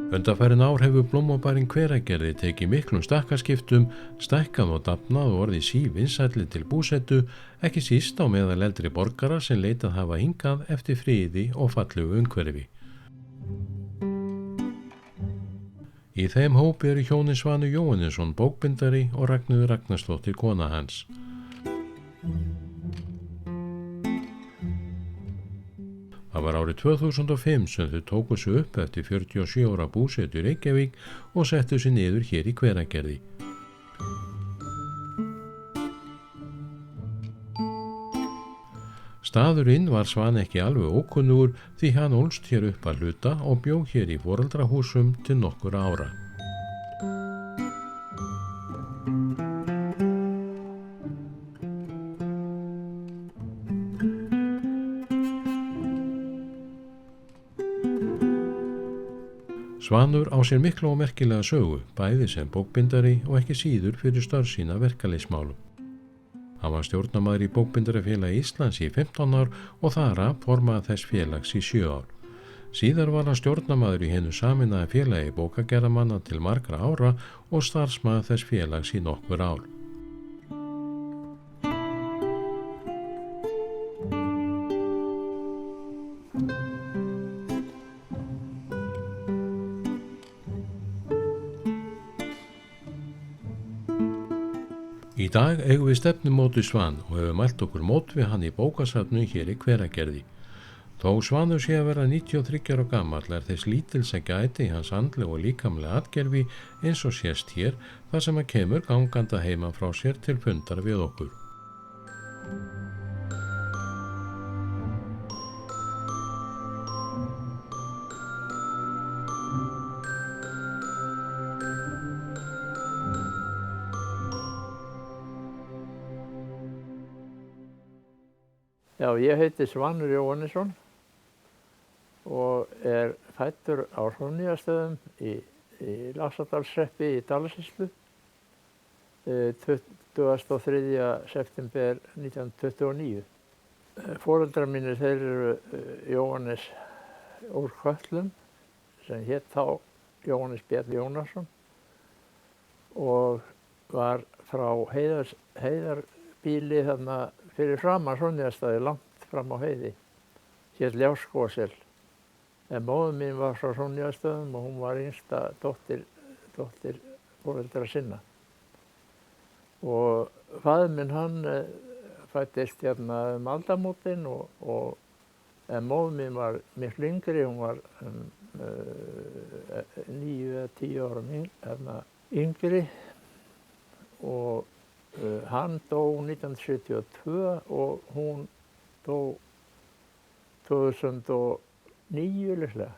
Undanfarin ár hefur blómabærinn Hveragerði tekið miklum stakkaskiptum, stækkað og dafnað og orðið sívinsælli til búsetu, ekki síst á meðal eldri borgara sem leitað hafa hingað eftir friði og fallegu umhverfi. Í þeim hópi eru hjónin Svanur Jóhannesson bókbindari og Ragnheiður Ragnarsdóttir kona hans. Það var árið 2005 sem þau tóku sig upp eftir 47 ára búsetu í Reykjavík og settu sig niður hér í Hveragerði. Staðurinn var Svan ekki alveg ókunnugur því hann ólst hér upp að hluta og bjó hér í foreldrahúsum til nokkurra ára. Svanur á sér mikla og merkilega sögu, bæði sem bókbindari og ekki síður fyrir störf sína verkalýðsmálum. Hann var stjórnarmaður í Bókbindarafélagi Íslands í 15 ár og þar af formaður þess félags í 7 ár. Síðar var hann stjórnarmaður í hinu sameinaða félagi bókagerðarmanna til margra ára og starfsmaður þess félags í nokkur ár. Í dag eigum við stefnumóti Svan og hefur mælt okkur mót við hann í bókasafninu hér í Hveragerði. Þó Svanur sé að vera 93 ára gamall er þess lítils að gæti í hans andlegu og líkamlega atgerfi eins og sést hér þar sem hann kemur gangandi heiman frá sér til fundar við okkur. Já, ég heiti Svanur Jóhannesson og er fæddur á Hrónýjastöðum í Laxárdalshreppi í Dalasýslu 23. september 1929. Foreldrar mínir þeir eru Jóhannes úr Kötlum sem hét þá Jóhannes Bjarni Jónasson og var frá heiðarbýli þarna fyrir framan Hrónýjastaði langt fram á heiði, hét Ljárskósel. En móðir mín var frá Hrónýjastöðum og hún var yngsta dóttir foreldra sinna. Og faðir minn hann fæddist hérna aldamótin en móðir mín var miklu yngri, hún var 9 eða 10 árum yngri og hann dó 1972 og hún dó 2009 líklega.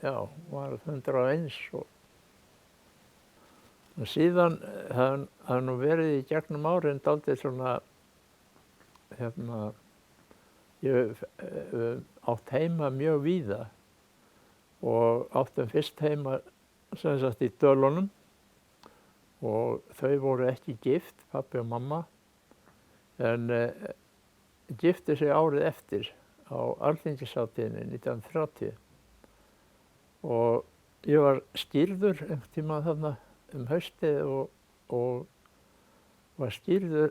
Já, var 101 og síðan hafði nú verið í gegnum árin dálítið svona ég átt heima mjög víða og áttum fyrst heima sem sagt í Dölunum og þau voru ekki gift, pabbi og mamma, en giftu sig árið eftir á Alþingishátíðinni 1930. Og ég var skírður einhvern tíma þarna haustið og var skírður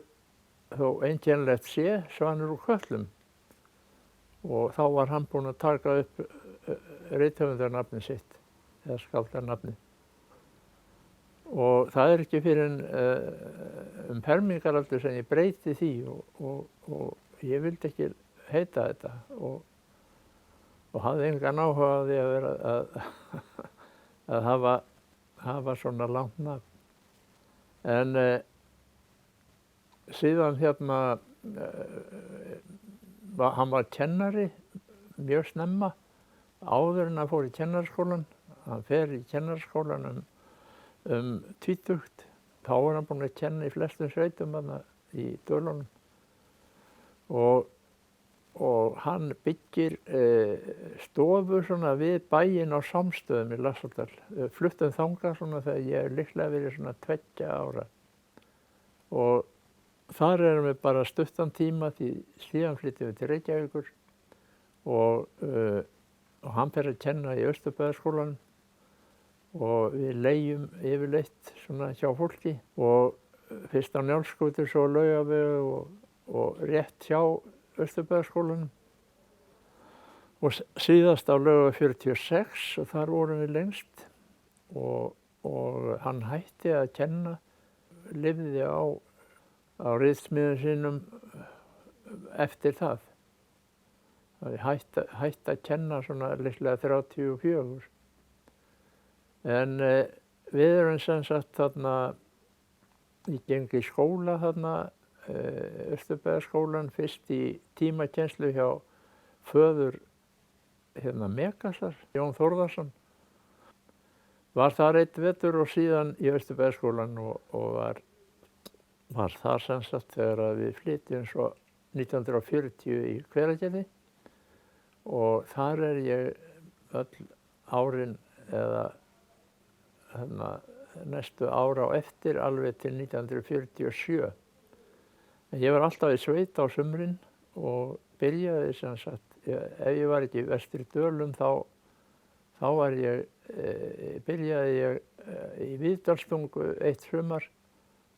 þó einkennilegt sé Svanur úr Kötlum. Og þá var hann búinn að taka upp rithöfundarnafnið sitt, eða skáldarnafnið. Og það ekki fyrir fermingaraldur sem ég breyti því og ég vildi ekki heita þetta og hafði engan áhuga á því að hafa svona langt nafn. En síðan hann var kennari mjög snemma áður en hann fór í kennaraskólann. Hann fer í kennaraskólann tvítugt. Þá var hann búinn að kenna í flestum sveitum í Dölunum og hann byggir stofur svona við bæinn á Sámstöðum í Laxárdal. Fluttum þangað svona þegar ég hef líklega verið svona 2 ára og þar erum við bara stuttan tíma því síðan flyttum við til Reykjavíkur og hann fer að kenna í Austurbæjarskólanum og við leigjum yfirleitt svona hjá fólki og fyrst á Njálsgötu, svo Laugaveg og rétt hjá Austurbæjarskólanum og síðast á Laugaveg 46 og þar vorum við lengst og hann hætti að kenna, lifði á ritsmiðum sínum eftir það. Það hætti að kenna svona líklega 34. En við erum sem sagt þarna, ég gengi í skóla þarna, Austurbæjarskólann, fyrst í tímakennslu hjá föður Megasar, Jón Þórðarson. Var þar einn vetur og síðan í Austurbæjarskólann og var þar sem sagt þegar við flytjum svo 1940 í Hveragerði og þar ég öll árin eða næstu ára á eftir alveg til 1947. En ég var alltaf í sveit á sumrin og byrjaði sem sagt, ef ég var ekki í Vestri-Dölum þá byrjaði ég í Víðdalstungu eitt sumar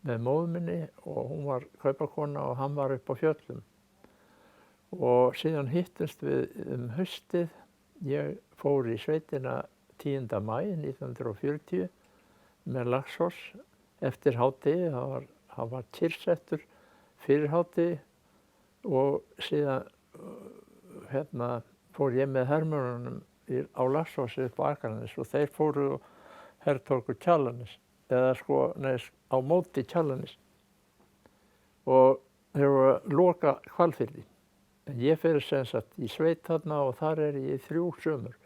með móður minni og hún var kaupakona og hann var upp á fjöllum. Og síðan hittumst við haustið. Ég fór í sveitina 10. maí 1940 með Laxfoss eftir hádegi. Það var kyrrsettur fyrir hádegi og síðan fór ég með hermönnunum á Laxfoss upp á Akranes og þeir fóru og hertóku Kjalarnes eða á móti Kjalarnes og þeir voru að loka Hvalfirði. En ég fer sem sagt í sveit þarna og þar ég í 3 sumur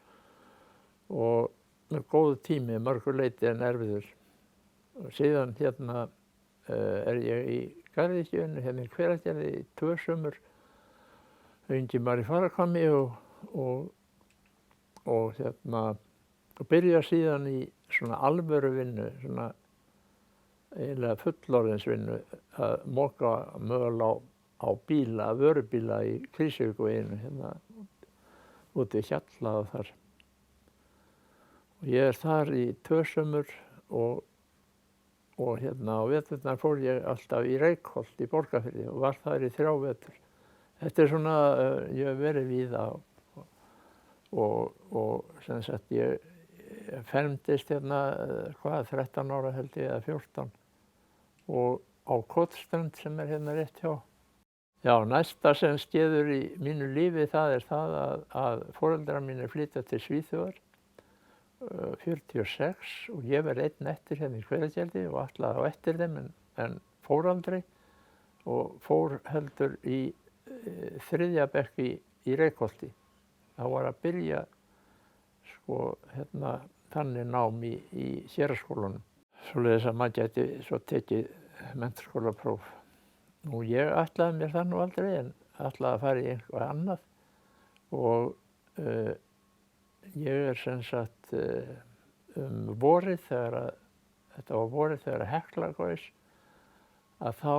og með góðu tími, mörgu leyti en erfiður. Og síðan ég í Garðyrkjunni, í Hveragerði í 2 sumur, Ingimar í Fagrahvammi og byrja síðan í svona alvöru vinnu, svona eiginlega fullorðinsvinnu, að moka möl á bíla, vörubíla í Krýsuvíkurveginum, út við Hjalla og þar. Og ég þar í 2 sumur og á veturnar fór ég alltaf í Reykholt í Borgarfirði og var þar í 3 vetur. Þetta svona, ég hef verið víða og sem sagt ég fermdist 13 ára held ég eða 14 og á Kotsströnd sem rétt hjá. Já, næsta sem skeður í mínu lífi það það að foreldrar mínir flytja til Svíþjóðar 46 og ég verð einn eftir í Hveragerði og ætlaði á eftir þeim en fór aldrei og fór heldur í 3. bekk í Reykholti. Það var að byrja þannig nám í héraðsskólanum. Svoleiðis að maður gæti svo tekið menntaskólapróf. Nú ég ætlaði mér það nú aldrei en ætlaði að fara í eitthvað annað og ég sem sagt vorið þetta var vorið þegar Hekla gaus að þá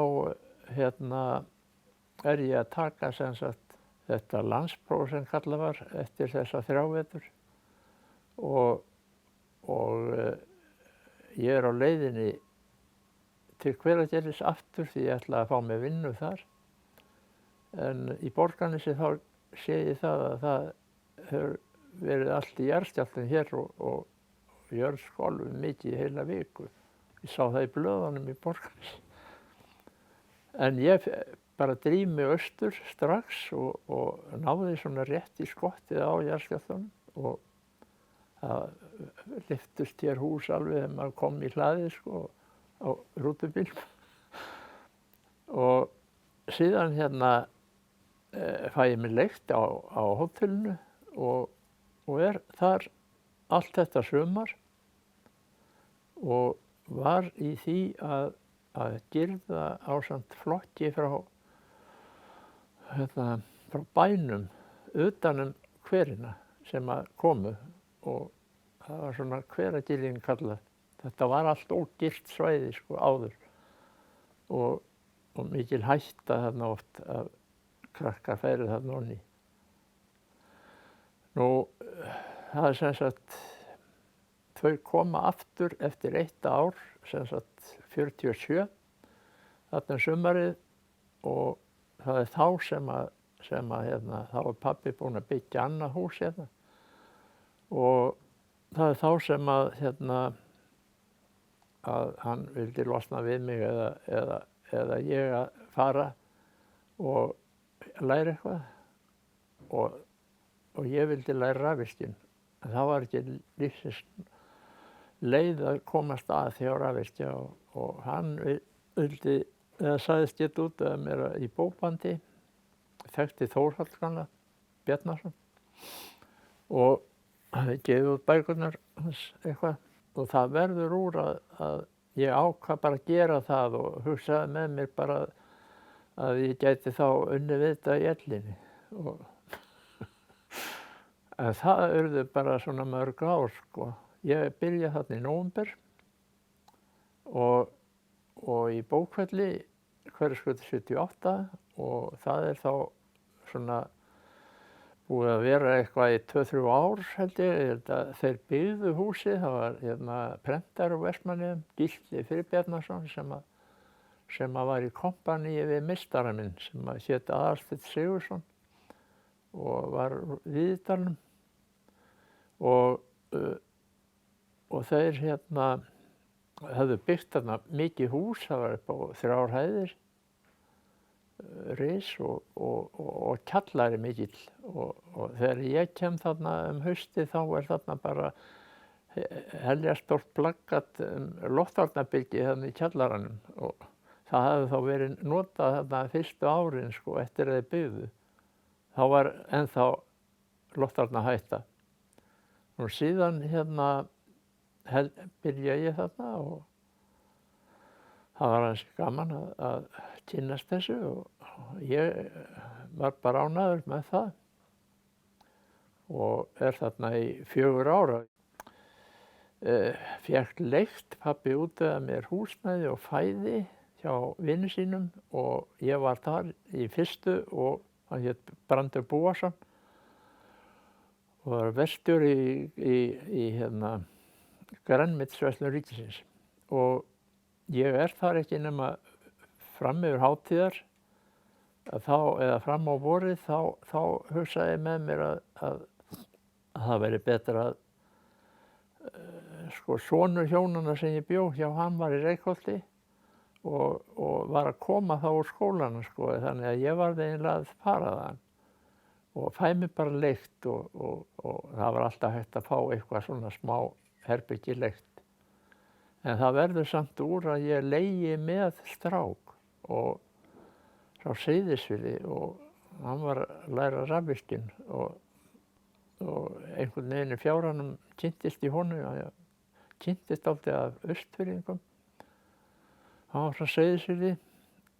ég að taka sem sagt þetta landspróf sem kallað var eftir þessa 3 vetur og ég á leiðinni til Hveragerðis aftur því ég ætlaði að fá mig vinnu þar. En í Borgarnesi þá sé ég það að það hefur verið allt í jarðskjálftum hér og jörð skolfur mikið í heila viku. Ég sá það í blöðunum í Borgarnesi. En ég bara dríf mig austur strax og náði svona rétt í skottið á jarðskjálftunum og það lyftust hér hús alveg þegar maður kom í hlaðið á rútubílnum. Og síðan fæ ég mig leigt á hótelinu og þar allt þetta sumar og var í því að girða ásamt flokki frá bænum utan hverina sem að komu og það var svona Hveragirðing kallað. Þetta var allt ógilt svæði áður og mikil hætta þarna oft að krakkar færu þarna onni. Nú, það sem sagt þau koma aftur eftir 1 ár, sem sagt 47, þarna sumarið, og það er þá sem að þá er pabbi búinn að byggja annað hús hérna, og það er þá sem að hann vildi losna við mig eða ég að fara og læra eitthvað, og ég vildi læra rafvirkjun. En það var ekki lífsins leið að komast að því á rafvirkja, og hann vildi, eða sagðist geta út af mér í bókbandi, þekkti Þórhall gamla Bjarnason, og hafði gefið út bækurnar hans eitthvað, og það verður úr að ég ákvað bara að gera það og hugsaði með mér bara að ég gæti þá unnið við þetta í ellinni. En það urðu bara svona mörg ár, sko. Ég byrjaði þarna í nóvember og í bókvelli Hverfisgötu 78, og það er þá svona búið að vera eitthvað í 2-3 ár, held ég. Þeir byggðu húsið, það var prentar úr Vestmannaeyjum, Gísli Friðbjarnason, sem var í kompaníi við meistara minn, sem hét Aðalsteinn Sigurðsson og var Víðidalnum, og þeir höfðu byggt þarna mikið hús, það var upp á 3 hæðir, ris og kjallari mikill, og þegar ég kem þarna haustið, þá er þarna bara heljarstórt plakkat loftvarnarbyrgi þarna í kjallaranum, og það hafði þá verið notað þarna fyrstu árin, sko, eftir að þeir byggðu. Þá var ennþá loftvarnahætta. Og síðan byrjaði ég þarna, og það var aðeins gaman að kynnast þessu, og ég var bara ánægður með það, og er þarna í 4 ára. Fékk leigt pabbi út af mér húsnæði og fæði hjá vinum sínum, og ég var þar í fyrstu, og hann hét Brandur Búason og var verkstjóri í grænmetisverslun ríkisins, og ég er þar ekki nema fram yfir hátíðar, eða fram á vorið, þá hugsaði ég með mér að það væri betra að sko, sonur hjónanna sem ég bjó hjá, hann var í Reykholti og var að koma þá úr skólanum, sko, þannig að ég var eiginlega að fara þaðan og fæ mig bara leigt, og það var alltaf hægt að fá eitthvað svona smá herbyggi leigt. En það verður samt úr að ég leigi með strák og frá Seyðisfirði, og hann var að læra rafvirkjun, og einhvern veginn í fjárhanum kynntist í honum, kynntist dálítið af Austfirðingum. Hann var frá Seyðisfirði,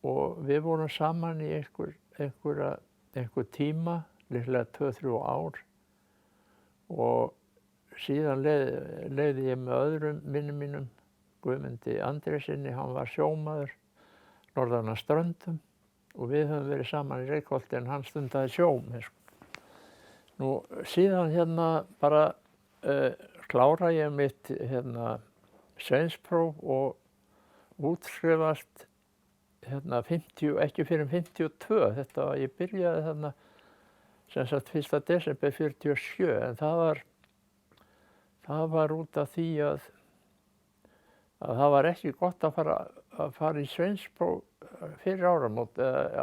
og við vorum saman í einhver tíma, líklega 2-3 ár, og síðan leið ég með öðrum vinnum mínum, Guðmundi Andrésinni, hann var sjómaður norðan af Ströndum, og við höfum verið saman í Reykholti, en hann stundaði sjómenn, sko. Nú síðan bara klára ég mitt sveinspróf og útskrifast 50, ekki fyrir 52. Ég byrjaði þarna sem sagt 1. desember 47, en það var út af því að það var ekki gott að fara í sveinspróf fyrir áramót,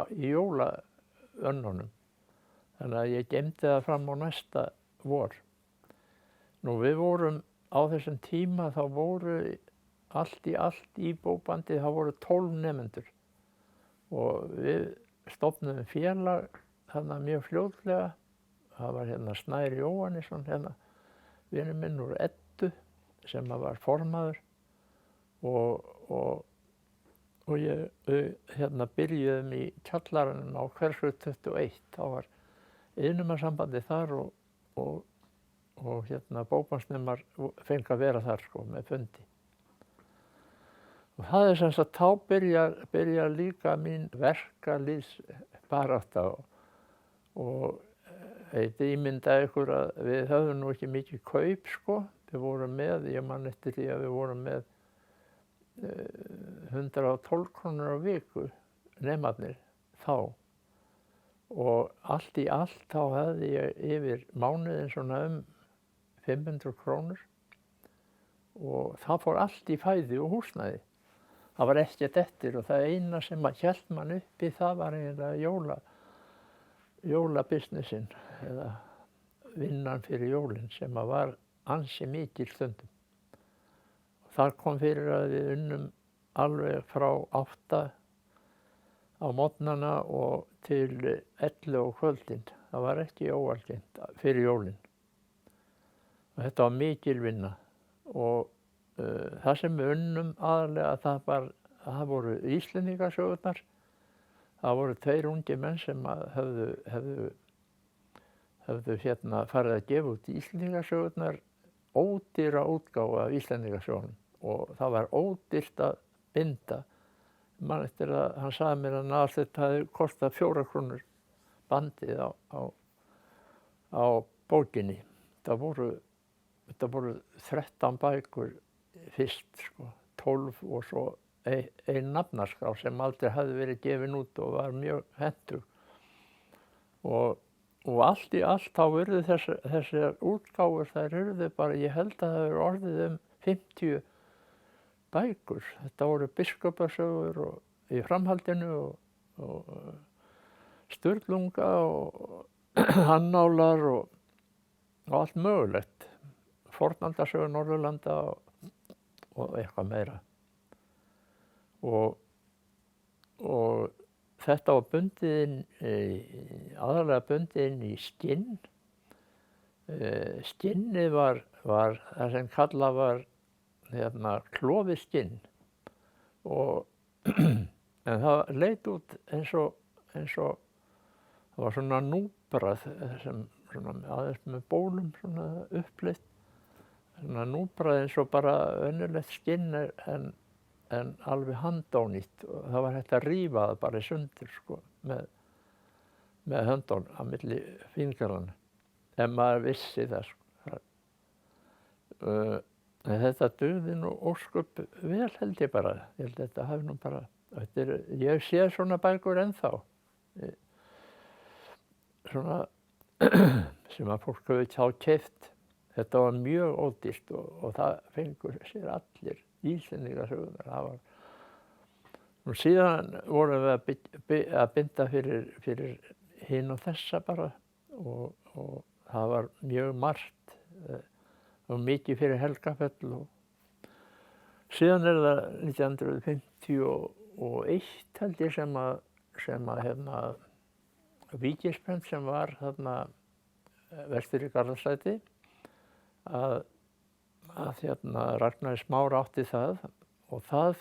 í jólaönnunum. Þannig að ég geymdi það fram á næsta vor. Nú við vorum á þessum tíma, þá voru allt í bókbandi, það voru 12 nemendur, og við stofnuðum félag þarna mjög fljótlega. Það var Snær Jóhannesson, vinur minn úr Eddu, sem var formaður, og ég byrjuðum í kjallaranum á Hverfisgötu 21. Þá var iðnumannssambandið þar, og bókbandsnemar fengu að vera þar, sko, með fundi. Og það er sem sagt, þá byrjar líka mín verkalýðsbarátta, og ég ímyndaði ykkur að við höfðum nú ekki mikið kaup, sko. Við vorum með, ég man eftir því að við vorum með 112 krónur á viku, nemarnir, þá. Og allt í allt þá hefði ég yfir mánuðin svona 500 krónur og það fór allt í fæði og húsnæði. Það var ekkert eftir og það eina sem að hélt mann uppi það var eiginlega jólabusinessin eða vinnan fyrir jólin sem að var ansi mikil stundum. Þar kom fyrir að við unnum alveg frá 8 á morgnana og til 11 á kvöldin. Það var ekki óalgengt fyrir jólin. Og þetta var mikil vinna og það sem við unnum aðalega það voru Íslendingasögurnar. Það voru 2 ungir menn sem höfðu farið að gefa út Íslendingasögurnar, ódýra útgáfa af Íslendingasögunum og það var ódýrt að binda. Man eftir að hann sagði mér að þetta hefði kostað 4 krónur bandið á bókinni. Þetta voru 13 bækur fyrst, sko, 12 og svo ein nafnaskrá sem aldrei hafði verið gefin út og var mjög hentug. Og allt í allt þá urðu þessar útgáfur, þær urðu bara, ég held að það hefur orðið 50 bækur. Þetta voru biskupasögur og í framhaldinu og Sturlunga og Hannálar og allt mögulegt. Fornaldarsögur Norðurlanda og eitthvað meira. Og þetta var aðalega bundið inn í skinn. Skinnið var það sem kallað var klofið skinn en það leit út eins og það var svona núbrað sem svona aðeins með bólum svona uppleitt, svona núbrað eins og bara önnulegt skinn en alveg handónýtt og það var hægt að rífa það bara í sundur, sko, með höndunum á milli fingrana ef maður vissi það, sko. En þetta dugði nú ósköp vel, held ég bara. Ég held þetta hafi nú bara, ég sé svona bækur ennþá. Svona sem að fólk hefur þá keypt. Þetta var mjög ódýrt og það fengur sér allir Íslendingasögurnar. Nú síðan vorum við að binda fyrir hinn og þessa bara og það var mjög margt og mikið fyrir Helgafell og síðan það 1951 held ég sem að Víkisprent sem var þarna vestur í Garðastræti að Ragnar Smár átti það og það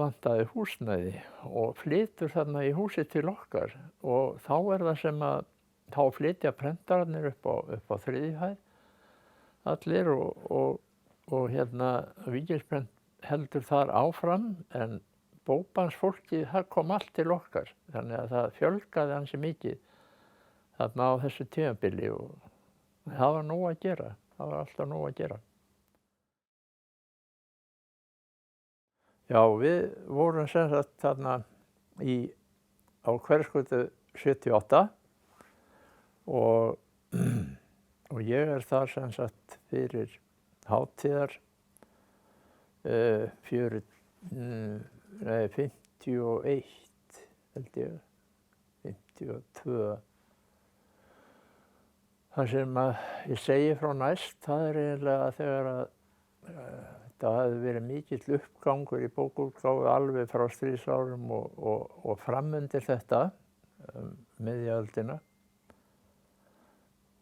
vantaði húsnæði og flytur þarna í húsið til okkar og þá það sem að þá flytja prentararnir upp á 3. hæð allir og Víkisprent heldur þar áfram en bókbandsfólkið það kom allt til okkar þannig að það fjölgaði ansi mikið þarna á þessu tímabili og það var nóg að gera, það var alltaf nóg að gera. Já, við vorum sem sagt þarna á Hverfisgötu 78 og ég þar sem sagt fyrir hátíðar 51 held ég, 52. Það sem ég segi frá næst, það eiginlega þegar að það hafði verið mikill uppgangur í bókaútgáfu alveg frá stríðsárum og framundir þetta, miðja öldina.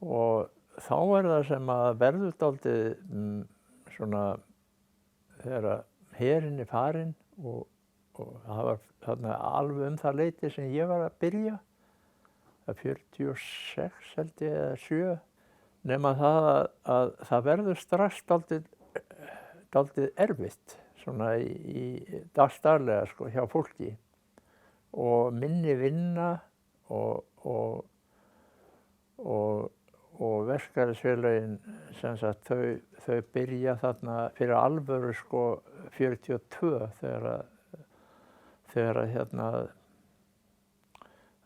Og þá það sem að verður dálítið svona þegar herinn farinn og það var þarna alveg það leyti sem ég var að byrja. 46 held ég eða 7 nema það að það verður strax dálítið erfitt svona í dagsdaglega sko hjá fólki og minni vinna og og verkalýðsfélögin sem sagt þau byrja þarna fyrir alvöru sko 42 þegar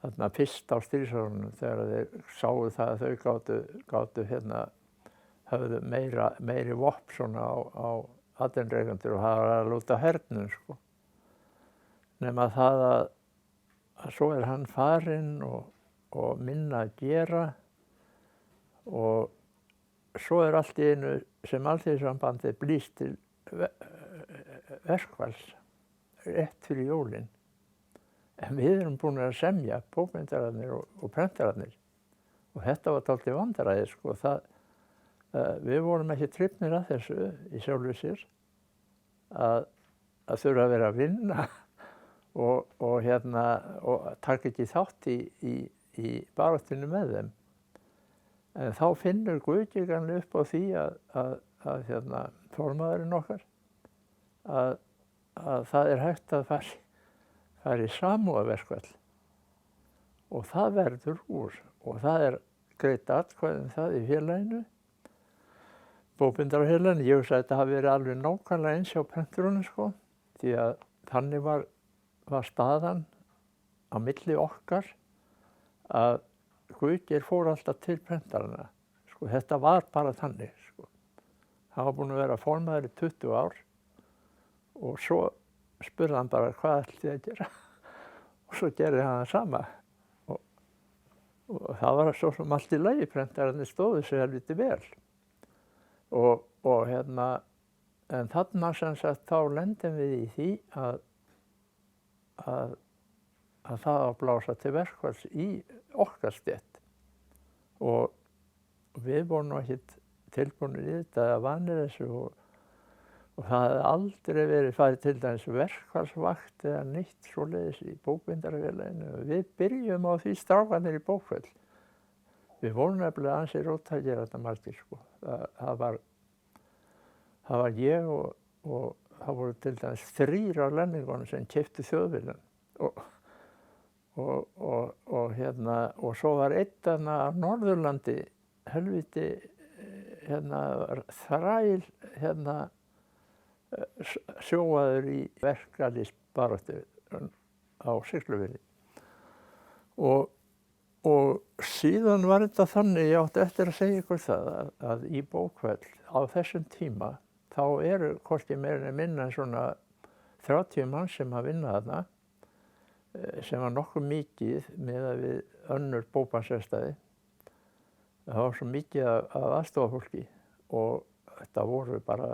þarna fyrst á stríðsárunum þegar þeir sáu það að þau gátu höfðu meiri vopn svona á atvinnurekendur og það var að lúta hernum sko. Nema það að svo hann farinn og minna að gera og svo allt í einu sem Alþýðusambandið blýst til verkfalls rétt fyrir jólin. En við erum búin að semja, bókmyndararnir og prentararnir. Og þetta var dálítið vandræði, sko. Við vorum ekki hrifnir að þessu í sjálfu sér að þurfa að vera að vinna og taka ekki þátt í baráttunni með þeim. En þá finnur Guðgeir upp á því að formaðurinn okkar að það hægt að fara í samúðarverkfall og það verður úr og það greitt atkvæði um það í félaginu, bókbindarafélaginu. Ég hugsa að þetta hafi verið alveg nákvæmlega eins hjá prenturunum sko, því að þannig var staðan á milli okkar að Guðgeir fór alltaf til prentarana. Sko, þetta var bara þannig. Sko. Hann var búinn að vera formaður í 20 ár og svo spurði hann bara hvað ætlið þið að gera og svo gerði hann það sama. Og það var svo sem allt í lagi, prentararnir stóðu sig helviti vel. En þarna sem sagt þá lendum við í því að það að blása til verkfalls í okkar stétt og við vorum nú ekkert tilbúnir í þetta eða vanir þessu og það hefði aldrei verið farið til dæmis verkfallsvakt eða neitt svoleiðis í bókbindarafélaginu. Við byrjum á því strákarnir í bókfell. Við vorum nefnilega ansi róttækir þetta margir sko. Það var ég og það voru til dæmis 3 af lendingunum sem keyptu Þjóðviljan og svo var einn af Norðurlandi helviti þræl sjóaður í verkalýðsbaráttu á Siglufirði og síðan var þetta þannig, ég átti eftir að segja ykkur það að í bókfell á þessum tíma þá eru hvorki meira en minna en svona 30 mann sem að vinna þarna sem var nokkuð mikið miðað við önnur bókbandsverkstæði. Það var svo mikið af aðstofafólki og þetta voru bara,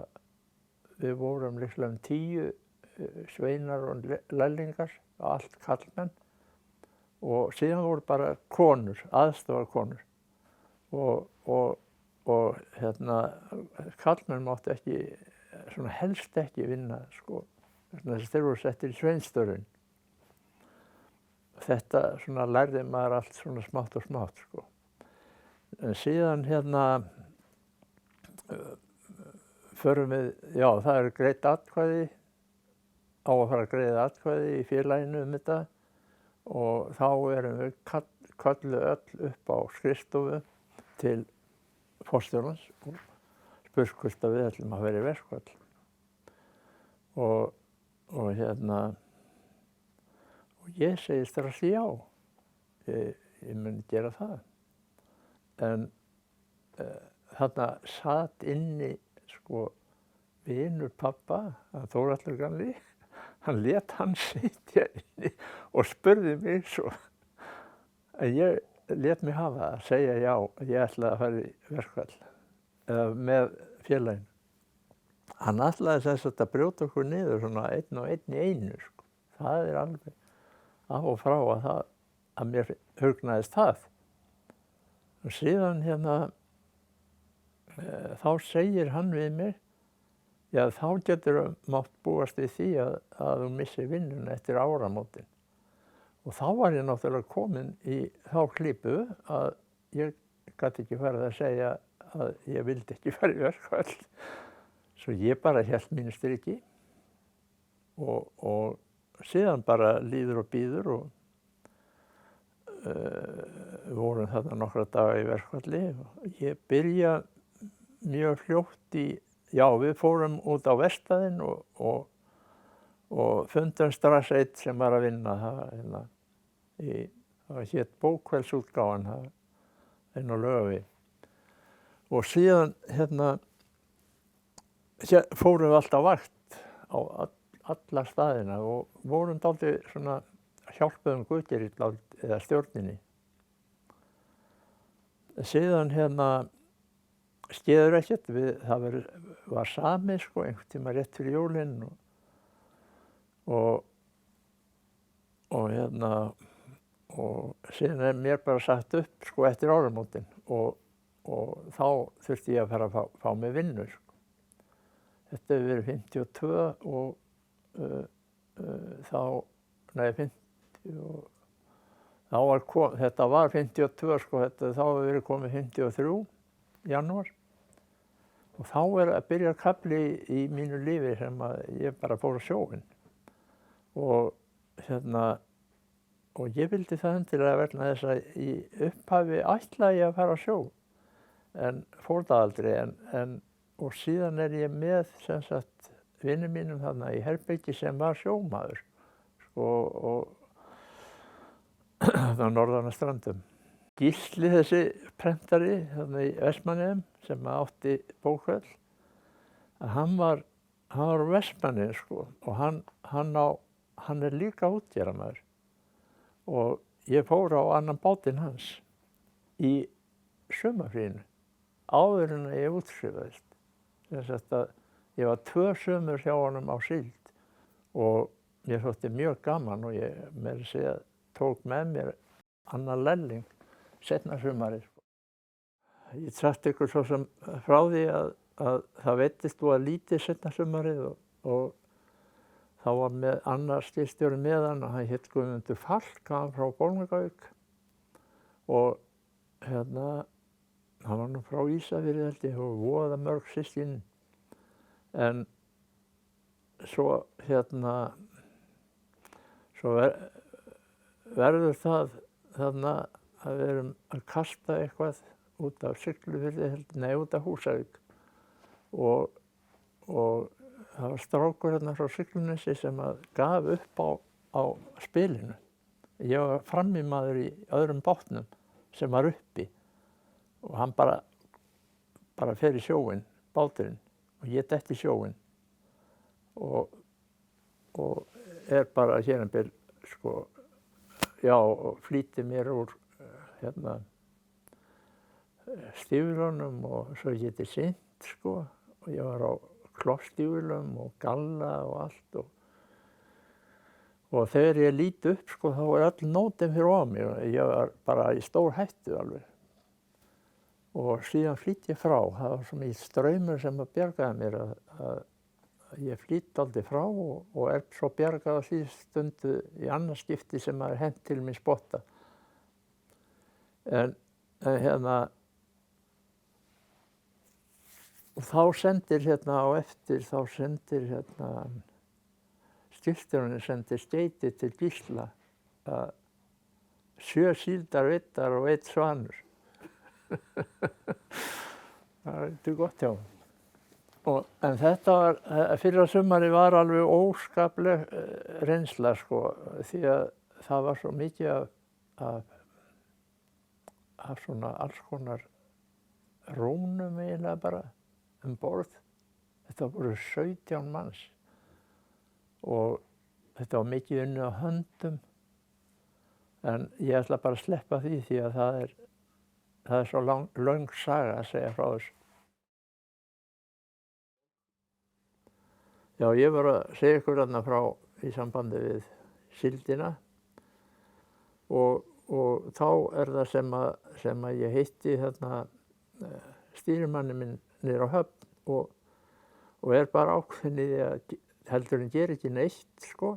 við vorum líklega 10 sveinar og lærlingar, allt karlmenn og síðan voru bara konur, aðstofakonur og karlmenn máttu ekki, svona helst ekki vinna sko, þess að þeir voru settir í sveinstörun. Þetta svona lærði maður allt svona smátt og smátt sko. En síðan förum við, já það greitt atkvæði, á að fara að greiða atkvæði í félaginu þetta og þá erum við kölluð öll upp á skrifstofu til forstjórans og spurt hvort við ætlum að vera í verkfall. Og ég segi strax já, ég mun gera það. En þarna sat inni sko vinur pabba, Þórhallur gamli, hann lét hann sitja inni og spurði mig svo. En ég lét mig hafa það, segja já, ég ætlaði að fara í verkfall með félaginu. Hann ætlaði þess að brjóta okkur niður svona einn og einn í einu sko. Það alveg af og frá að mér hugnaðist það. Og síðan þá segir hann við mig, já þá getur mátt búast við því að þú missir vinnuna eftir áramótin. Og þá var ég náttúrulega komin í þá klípu að ég gat ekki farið að segja að ég vildi ekki fara í verkfall. Svo ég bara hélt mínu striki og síðan bara líður og býður og vorum þarna nokkra daga í verkfalli. Ég byrja mjög fljótt já, við fórum út á verkstæðinn og fundum strax einn sem var að vinna það hét bókfellsútgáfan inn á Laugavegi. Og síðan fórum við alltaf vakt á alla staðina og vorum dálítið svona hjálpuðum Guðgeiri eða stjórninni. Síðan skeður ekkert, það var samið sko einhvern tíma rétt fyrir jólin og síðan mér bara sagt upp sko eftir áramótin og þá þurfti ég að fara að fá mig vinnu sko. Þetta hefur verið 52 og þetta var 52 sko, þá hefur verið komið 53 janúar og þá að byrja kafli í mínu lífi sem að ég bara fór á sjóinn og ég vildi það endilega vegna þess að í upphafi ætlaði ég að fara á sjó en fór það aldrei og síðan ég með sem sagt vinum mínum þarna í herbergi sem var sjómaður sko, og það var norðan að Ströndum. Gísli þessi prentari þarna í Vestmannaeyjum sem átti bókfell að hann var Vestmannaeyjum sko og hann líka útgerðarmaður og ég fór á annan bátinn hans í sumarfríinu áður en að ég útskrifaðist. Þess að ég var 2 sumur hjá honum á síld og mér þótti mjög gaman og ég meira að segja tók með mér annan lærling seinna sumarið. Ég sagt ykkur svo sem frá því að það veittist voða lítið seinna sumarið og þá var með annar skipstjóri með hann og hann hét Guðmundur Falk, hann frá Bolungarvík og hann var nú frá Ísafirði held ég og voða mörg systkini en svo verður það þarna að við erum að kasta eitthvað út af Siglufirði, út af Húsavík og það var strákur frá Siglunesi sem gaf upp á spilinu. Ég var frammimaður í öðrum bátnum sem var uppi og hann bara fer í sjóinn, báturinn og ég dett í sjóinn og bara hér bil sko, já, og flýtti mér úr stígvélunum og svo geti synt sko og ég var á klosstígvélum og galla og allt og þegar ég lít upp sko þá öll nótin fyrir ofan mig og ég var bara í stór hættu alveg og síðan flýtti ég frá, það var svo mikið straumur sem bjargaði mér að ég flýtti aldrei frá og svo bjargað á síðustu stundu í annað skipti sem hent til mín spotta. En og þá sendir á eftir, skipstjórinn sendir skeyti til Gísla 7 síldarvittar og 1 svanur. Það er gott hjá hann. En þetta var, fyrra sumari var alveg óskapleg reynsla sko, því að það var svo mikið af svona alls konar rúnum eiginlega bara borð. Þetta voru 17 manns og þetta var mikið unnið á höndum en ég ætla bara að sleppa því að það er svo löng saga að segja frá þessu. Já, ég var að segja ykkur þarna frá í sambandi við síldina og þá það sem að ég hitti stýrimanni minn niður á Höfn og bara ákveðinn í því að heldur hann gera ekki neitt sko,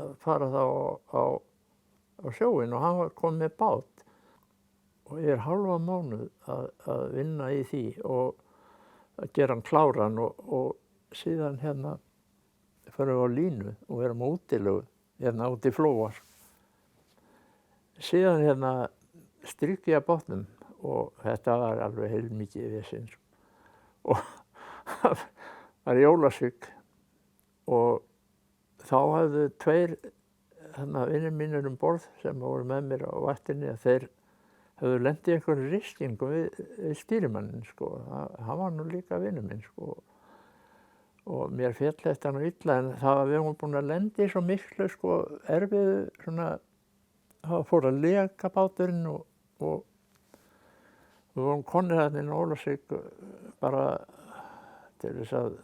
að fara þá á sjóinn og hann var kominn með bát og ég hálfa mánuð að vinna í því og að gera hann kláran og síðan förum við á línu og erum á útilegu út í Flóa. Síðan hérna strýk ég að botnum og þetta var alveg heilmikið vesen sko. Og það var jólasveik og þá hafðu tveir vinir mínir borð sem voru með mér á vaktinni að þeir höfðu lent í einhverju ristingu við stýrimannin sko. Hann var nú líka vinur minn sko. Og mér féll þetta nú illa en það var við vorum búin að lenda í svo miklu sko erfiðu svona það fór að leka báturinn og við vorum konir þarna inn á Ólafsvík bara til þess að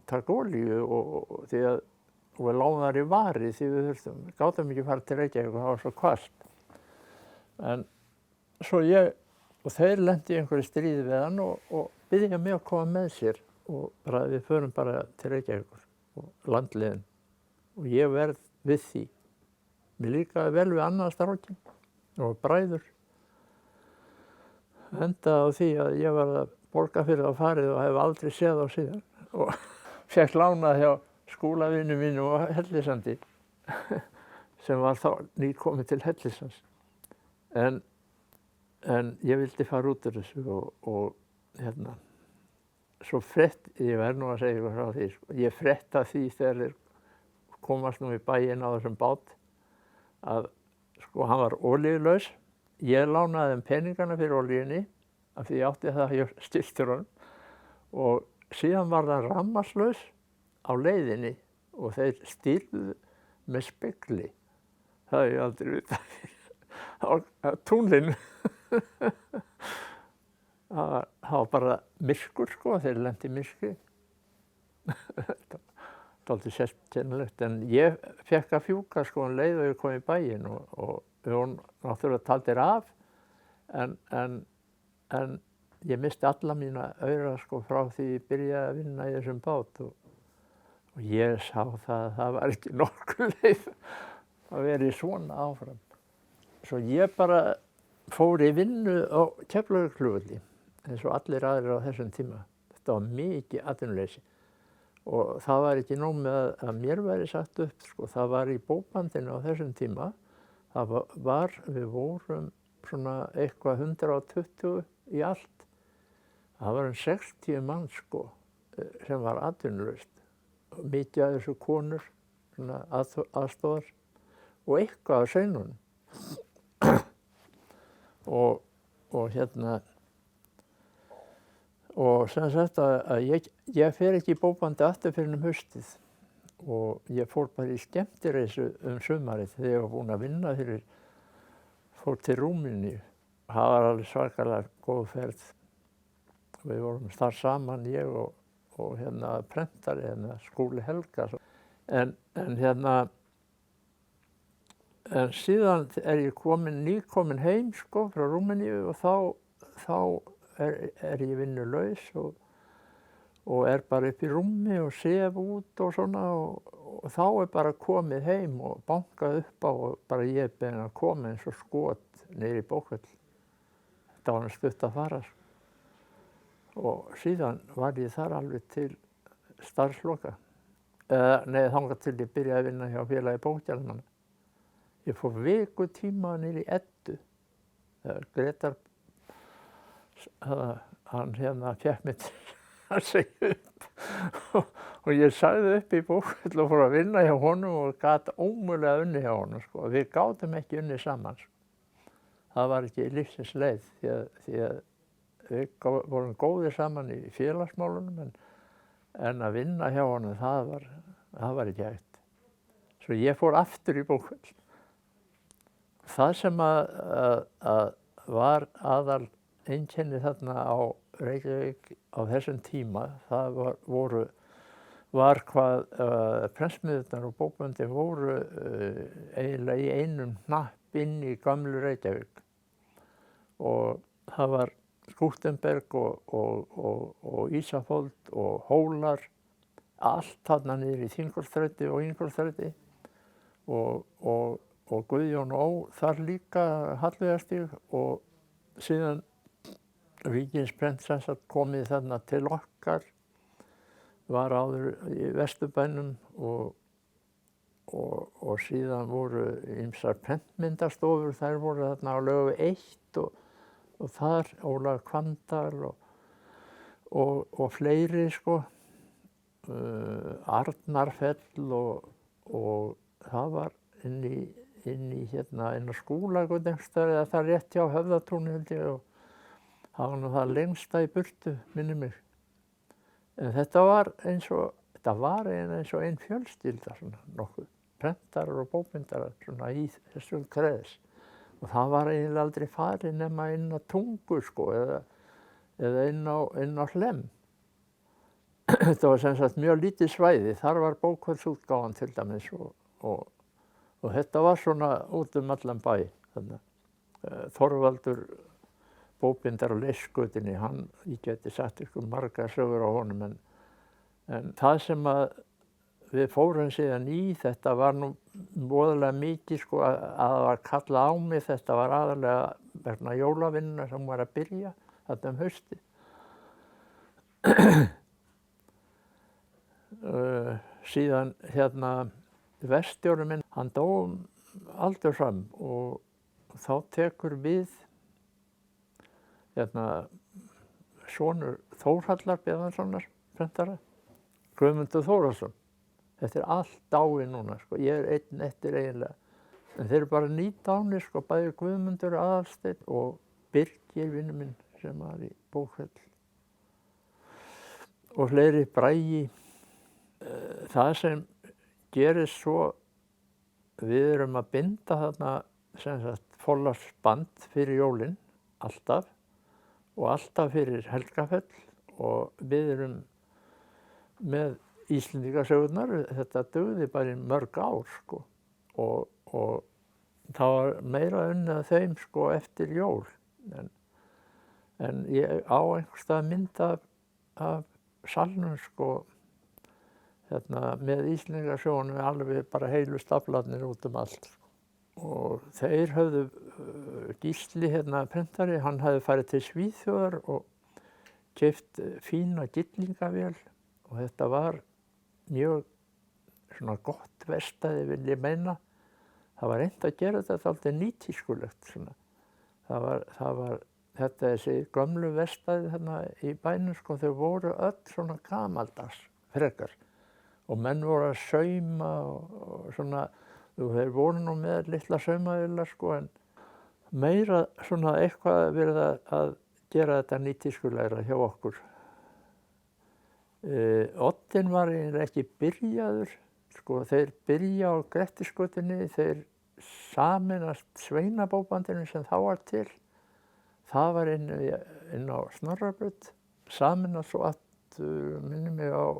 taka olíu og því að og við lágum þar í vari því við þurftum, gátum ekki fara til Reykjavík og það var svo hvasst. En svo ég og þeir lendi í einhverju stríði við hann og biðja mig að koma með sér og bara við förum bara til Reykjavíkur og landleiðin og ég verð við því. Mér líkaði vel við annað strákin og bræður. Endaði á því að ég var að borga fyrir það farið og hef aldrei séð á síðan og fékk lánað hjá skólavinu mínu á Hellisandi sem var þá nýkomið til Hellisans. En ég vildi fara út úr þessu og hérna svo ég verð nú að segja ykkur frá því sko. Ég frétta því þegar þeir komast nú í bæinn á þessum bát að sko hann var olíulaus. Ég lánaði þeim peningana fyrir olíunni af því ég átti það að ég styrktur honum og síðan var það rafmagnslaus á leiðinni og þeir stýrðu með spegli. Það hef ég aldrei vitað á túnlinu. Það var bara myrkur sko, þeir lentu í myrkri. Dálítið sérkennilegt en ég fékk að fjúka sko leið og ég kom í bæinn og við vorum náttúrulega taldir af en ég misti alla mína aura sko frá því ég byrjaði að vinna í þessum bát og ég sá það var ekki nokkuð leið að vera í svona áfram. Svo ég bara fór í vinnu á Keflavíkurflugvelli eins og allir aðrir á þessum tíma. Þetta var mikið atvinnuleysi og það var ekki nóg með að mér væri sagt upp sko, það var í bókbandinu á þessum tíma. Við vorum svona eitthvað 120 í allt. Það var 60 mann sko sem var atvinnulaust. Mikið af þessu konur, svona aðstoðar og eitthvað af sveinunum. og hérna og sem sagt að ég fer ekki í bókbandi aftur fyrir haustið og ég fór bara í skemmtireisu sumarið þegar ég var búinn að vinna fór til Rúmeníu. Það var alveg svakalega góð ferð. Við vorum þar saman ég og hérna prentari, hérna Skúli Helga. En síðan ég nýkomin heim sko frá Rúmeníu og þá er ég vinnulaus og bara upp í rúmi og sef út og svona og þá bara komið heim og bankað upp á og bara ég beðinn að koma eins og skot niður í Bókfell. Þetta var stutt að fara og síðan var ég þar alveg til starfsloka. Þangað til ég byrjaði að vinna hjá félagi bókgjaldamanna. Ég fór vikutíma niður í Eddu. Grétar hann fékk mig til að segja upp og ég sagði upp í Bókfell og fór að vinna hjá honum og gat ómögulega unnið hjá honum sko. Við gátum ekki unnið saman sko. Það var ekki lífsins leið því að við vorum góðir saman í félagsmálunum en að vinna hjá honum það var ekki hægt. Svo ég fór aftur í Bókfell. Það sem að var aðal einkenni þarna á Reykjavík á þessum tíma, það var hvað prentsmiðjurnar og bókböndin voru eiginlega í einum hnapp inn í gömlu Reykjavík. Og það var Skútenberg og Ísafold og Hólar, allt þarna niður í Þingolstræti og Ingólfsstræti og Guðjón Ó þar líka Hallveigarstíg og síðan Víkingsprent sem sagt komið þarna til okkar, var áður í Vesturbænum og síðan voru ýmsar prentmyndastofur, þær voru þarna á Laugu 1 og þar Ólafur Hvandal og fleiri sko, Arnarfell og það var inn í hérna inn á Skúlagötu einhvers staðar, eða það rétt hjá Höfðatúni held ég, og það var nú það lengsta í burtu, minnir mig. En þetta var eins og ein fjölskylda svona nokkuð, prentarar og bókmyndarar svona í þessum kreðs. Og það var eiginlega aldrei farið nema inn á Tungu sko, eða inn á Hlemm. Þetta var sem sagt mjög lítið svæði, þar var bókhaldsútgáfan til dæmis og þetta var svona út allan bæ. Þorvaldur bókbindari á Leifsgötunni, ég geti sagt ykkur margar sögur á honum, en það sem að við fórum síðan í, þetta var nú voðalega mikið sko að það var kallað á mig, þetta var aðalega vegna jólavinnuna sem var að byrja þarna haustið. Síðan hérna verkstjórinn minn, hann dó aldursfram og þá tekur við hérna sonur Þórhallar Beðanssonar prentara, Guðmundur Þórhallsson. Þetta allt dáið núna sko, ég einn eftir eiginlega. En þeir eru bara nýdánir sko, bæði Guðmundur Aðalsteinn og Birgir vinur minn sem var í Bókfell og fleiri, Bragi. Það sem gerist svo, við erum að binda þarna sem sagt Forlagsband fyrir jólin alltaf og alltaf fyrir Helgafell og við erum með Íslendingasögurnar, þetta dugði bara í mörg ár sko og það var meira unnið að þeim sko eftir jól en ég á einhvers stað mynd af salnum sko hérna með Íslendingasögunum alveg bara heilu staflarnir út allt sko. Og þeir höfðu Gísli hérna prentari, hann hafði farið til Svíþjóðar og keypt fína gyllingavél og þetta var mjög svona gott verkstæði vil ég meina. Það var reynt að gera þetta alltaf nýtískulegt svona. Það var þetta þessi gömlu verkstæði þarna í bænum sko, þau voru öll svona gamaldags frekar og menn voru að sauma og svona, þeir voru nú með litla saumavélar sko en meira svona eitthvað verið að gera þetta nýtískulegra hjá okkur. Oddinn var eiginlega ekki byrjaður, sko þeir byrja á Grettisgötunni, þeir sameinast Sveinabókbandinu sem þá var til. Það var inn á Snorrabraut, sameinast svo aftur, minnir mig á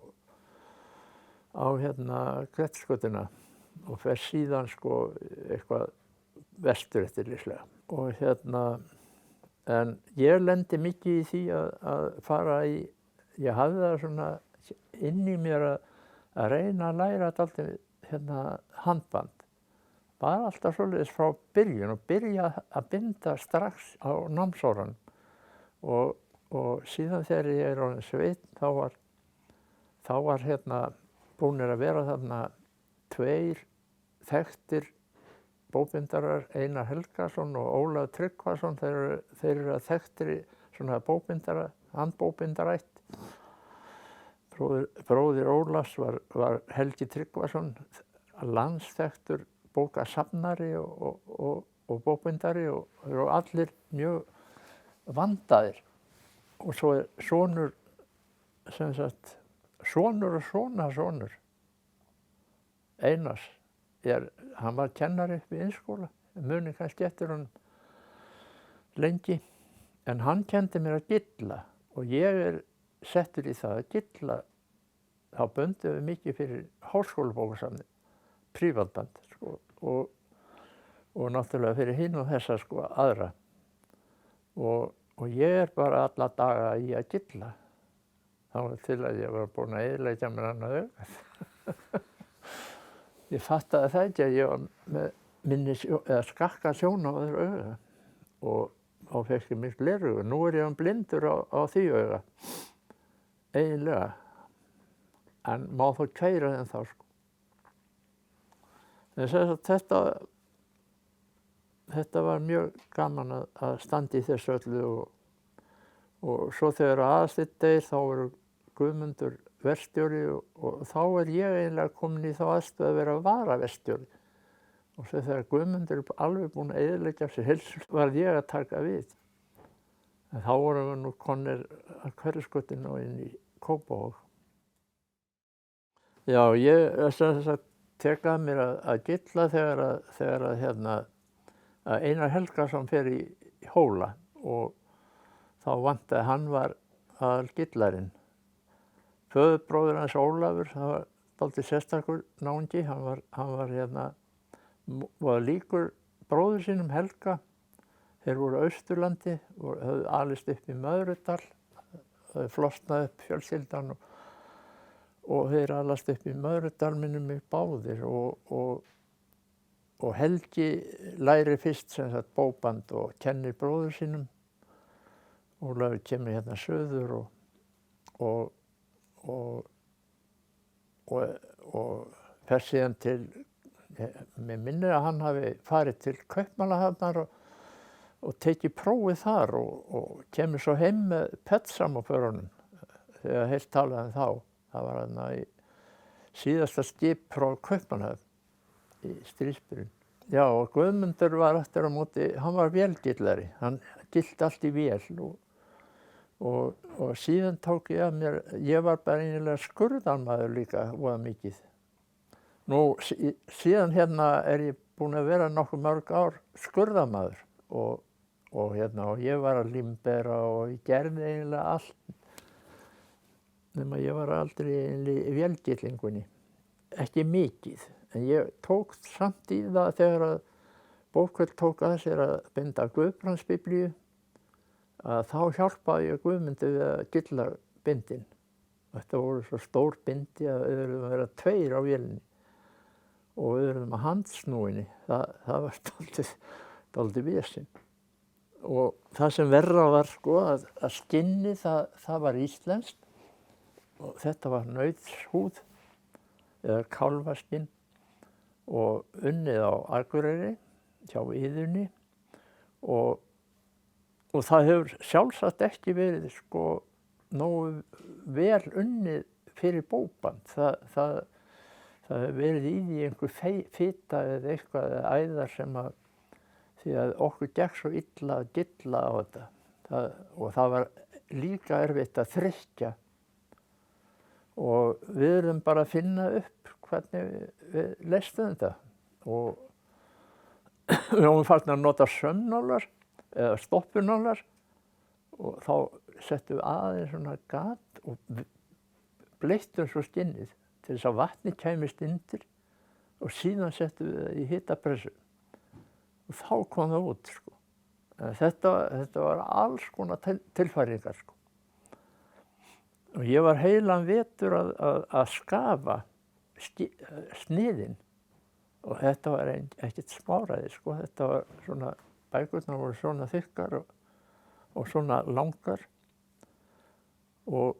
hérna Grettisgötuna og fer síðan sko eitthvað vestur eftir líklega. Og hérna, en ég lendi mikið í því að fara í, ég hafði það svona inn í mér að reyna að læra dálítið hérna handband. Bara alltaf svoleiðis frá byrjun og byrja að binda strax á námsárunum. Og síðan þegar ég er orðinn sveinn, þá var hérna búnir að vera þarna tveir þekktir bókbindarar, Einar Helgason og Ólafur Tryggvason, þeir eru þekktir svona bókbindara, handbókbindarætt. Bróðir Ólafs var Helgi Tryggvason, landsþekktur bókasafnari og bókbindari og allir mjög vandaðir. Og svo sonur, sem sagt, sonur og sonur Einars, hann var kennari upp í Iðnskóla, muni kannski eftir honum lengi, en hann kenndi mér að gylla og ég er settur í það að gylla. Þá böndum við mikið fyrir háskólabókasafnið, prívatband sko, og náttúrulega fyrir hinn og þessa sko aðra. Og ég er bara alla daga í að gylla. Þá var til að ég var búinn að eyðileggja mér annað augað. Ég fattaði það ekki að ég var með skakka sjón á öðru auga og þá fékk ég miklu gleraugu. Nú er ég blindur á því auga, eiginlega, en má þó kæra þeim þá sko. En þetta var mjög gaman að standa í þessu öllu og svo þegar Aðalsteinn deyr þá er Guðmundur verkstjóri og þá er ég eiginlega komin í þá aðstöðu að vera varaverkstjóri. Og svo þegar Guðmundur er alveg búinn að eyðileggja sér heilsu var ég að taka við. En þá vorum við nú komnir að Hverfisgötunni og inn í Kópavog. Já, ég tekaði mér að gylla þegar að Einar Helgason fer í Hóla og þá vantaði hann var aðalgyllarinn. Föðurbróðir hans Ólafur, það var dálítið sérstakur náungi, hann var líkur bróður sínum Helga. Þeir voru á Austurlandi og höfðu alist upp í Möðrudal, höfðu flosnað upp fjölskyldan og þeir alast upp í Möðrudal minnum mig báðir og Helgi læri fyrst sem sagt bóband og kennir bróður sínum. Ólafur kemur hérna suður og fer síðan til, mér minnir að hann hafi farið til Kaupmannahafnar og tekið prófið þar og kemur svo heim með Petsamopörunum þegar heilt talaði þá. Það var þarna í síðasta skip frá Kaupmannahöfn í stríðsbyrjun. Já, og Guðmundur var eftir á móti, hann var vélgyllari, hann gyllt allt í vél og síðan tók ég að mér, ég var bara eiginlega skurðarmaður líka voða mikið. Nú síðan hérna er ég búinn að vera nokkuð mörg ár skurðarmaður og ég var að límbera og ég gerði eiginlega allt nema ég var aldrei í vélgyllingunni. Ekki mikið, en ég tók samt í það þegar að Bókveld tók að sér að binda Guðbrandsbiblíu að þá hjálpaði ég Guðmundi við að gylla bindin. Þetta voru svo stór bindi að við verðum að vera 2 á vélinni og við verðum að handsnúinni. Það var dálítið vesen. Og það sem verra var sko að skinnið það var íslenskt og þetta var nautshúð eða kálfaskinn og unnið á Akureyri hjá Iðunni og það hefur sjálfsagt ekki verið sko nógu vel unnið fyrir bóband. Það hefur verið í því einhver fita eða eitthvað eða æðar sem að því að okkur gekk svo illa að gylla á þetta. Og það var líka erfitt að þrykkja og við erum bara að finna upp hvernig við leystum þetta og við höfum farin að nota sömnálar eða stoppunálar og þá settum við aðeins svona gat og bleyttum svo skinnið til þess að vatnið kæmist undir og síðan settum við það í hitapressu og þá kom það út sko. Þetta var alls konar tilfæringar sko. Og ég var heilan vetur að skafa sniðin og þetta var ekkert smáræði sko. Þetta var svona, bækurnar voru svona þykkar og svona langar og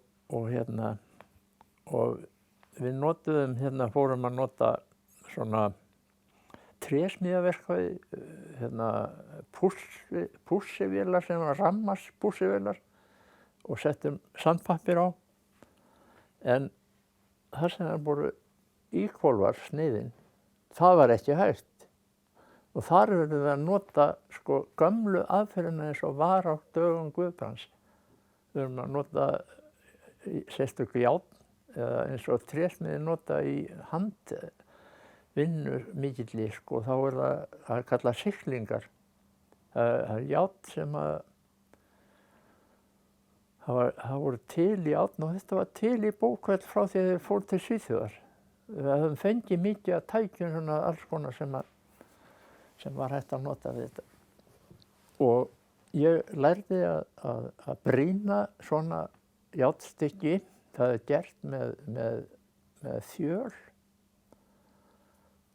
við notuðum fórum að nota svona trésmíðaverkfæri, pússivélar sem var rammarspússivélar og settum sandpappír á. En það sem það voru íhvolfar sniðin, það var ekki hægt. Og þar verðum við að nota sko gömlu aðferðina eins og var á dögum Guðbrands. Við verðum að nota sérstöku járn eða eins og trésmiði nota í handvinnu mikilli sko. Þá er það kallað siglingar. Það er járn sem að það voru til í járn og þetta var til í Bókveld frá því að þeir fóru til Svíþjóðar. Við höfum fengið mikið að tækjum svona alls konar sem var hægt að nota við þetta. Og ég lærði að brýna svona járnstykki. Það er gert með þjöl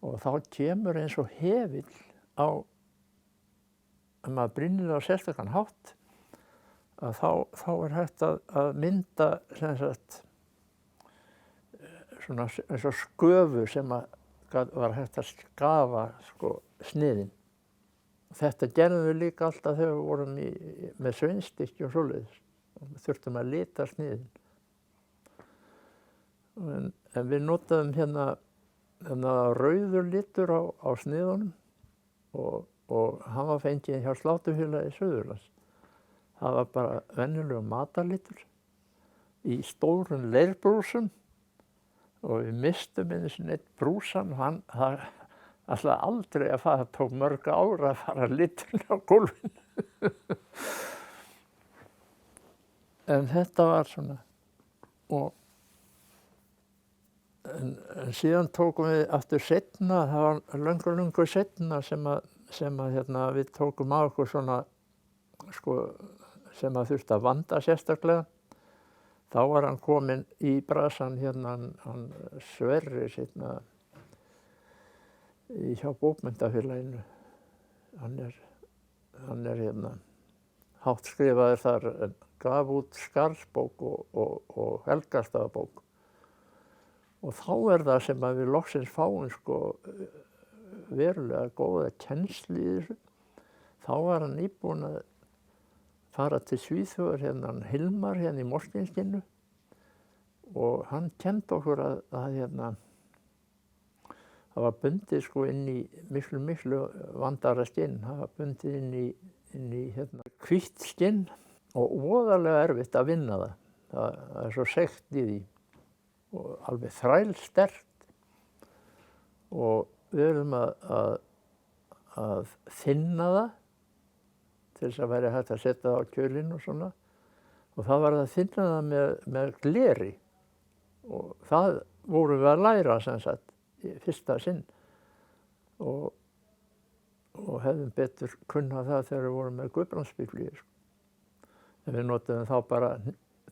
og þá kemur eins og hefill á, ef maður brýnir á sérstakann hátt, að þá er hægt að mynda sem sagt svona eins og sköfu sem að var hægt að skafa sko sniðin. Þetta gerðum við líka alltaf þegar við vorum með sveinstykki og svoleiðis. Við þurftum að lita sniðin. En við notaðum hérna rauður litur á sniðunum og hann var fengið hjá Sláturfélagi Suðurlands. Það var bara venjulegur matarlitur í stórum leirbrúsum og við mistum einu sinni einn brúsan og það ætlaði aldrei að fara, það tók mörg ár að fara liturinn á gólfinu. En þetta var svona en síðan tókum við aftur seinna, það var löngu seinna sem að við tókum á okkur svona sko sem að þurfti að vanda sérstaklega. Þá var hann kominn í brasann hann Sverrir hjá Bókmenntafélaginu. Hann er hátt skrifaður þar, gaf út Skarðsbók og Helgastaðabók. Og þá er það sem að við loksins fáum sko verulega góða kennslu í þessu. Þá var hann íbúinn að fara til Svíþjóðar hann Hilmar í Morkinskinnu og hann kenndi okkur að það var bundið sko inn í miklu vandara skinn. Það var bundið inn í hvítt skinn og voðalega erfitt að vinna það. Það er svo sekt í því og alveg þrælsterkt og við erum að þynna það til þess að væri hægt að setja það á kjölinn og svona. Og það var að þynna það með gleri og það vorum við að læra sem sagt í fyrsta sinn og hefðum betur kunnað það þegar við vorum með Guðbrandsbiblíu sko. En við notuðum þá bara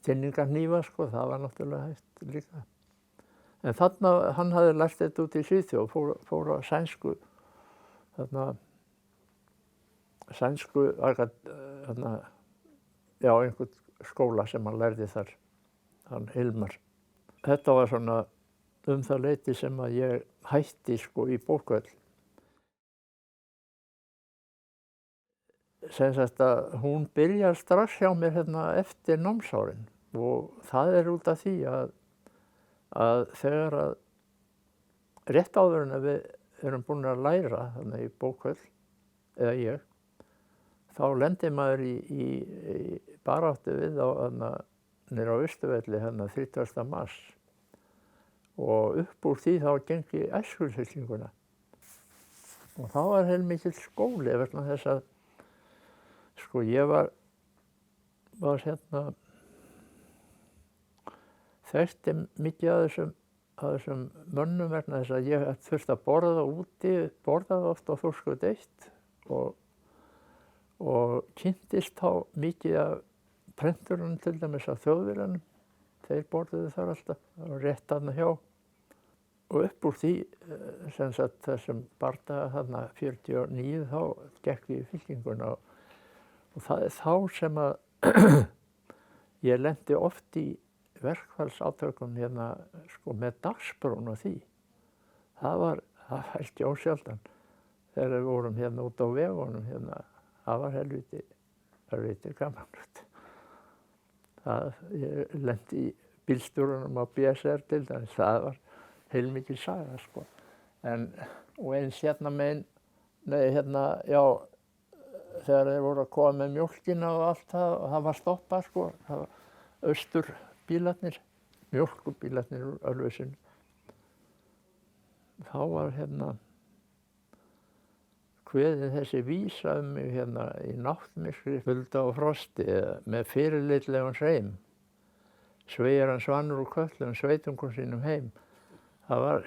þynningarhnífa sko, það var náttúrulega hægt líka. En þarna, hann hafði lært þetta út í Svíþjóð og fór á sænsku einhvern skóla sem hann lærði þar, hann Hilmar. Þetta var svona það leyti sem að ég hætti sko í bókvöll. Sem sagt að hún byrjar strax hjá mér eftir námsárin og það er út af því að þegar að rétt áður en við erum búin að læra í bókvöll, eða ég, þá lendir maður í baráttu við niður á Austurvelli 30. mars og upp úr því þá gengi æskulýsinguna. Og þá var heilmikill skóli vegna þess að sko ég var þekkti mikið af þessum mönnum vegna þess að ég þurfti að borða úti, borðaði oft á Þórsgötu 1 og kynntist þá mikið af prenturunum til dæmis af Þjóðviljanum. Þeir borðuðu þar alltaf, það var rétt þarna hjá. Og upp úr því, sem sagt þessum bardaga þarna 49, þá gekk ég í fylkinguna og það er þá sem að ég lenti oft í verkfallsátökum sko með dagsbrún og því. Það var ekki ósjaldan þegar við vorum út á vegunum það var helviti gaman. Ég lenti í bílstjórunum á BSR til dæmis, það var heilmikil saga sko. Og eins megin, þegar þeir voru að koma með mjólkina og allt það og það var stoppað sko, það var austurbílarnir, mjólkurbílarnir úr Ölfusinu. Þá var kveðin þessi vísa mig í náttmyrkri kulda og frosti með fyrirlitlegum hreim. Sveigir hann svanur úr köllum, sveitungur sínum heim. Það var,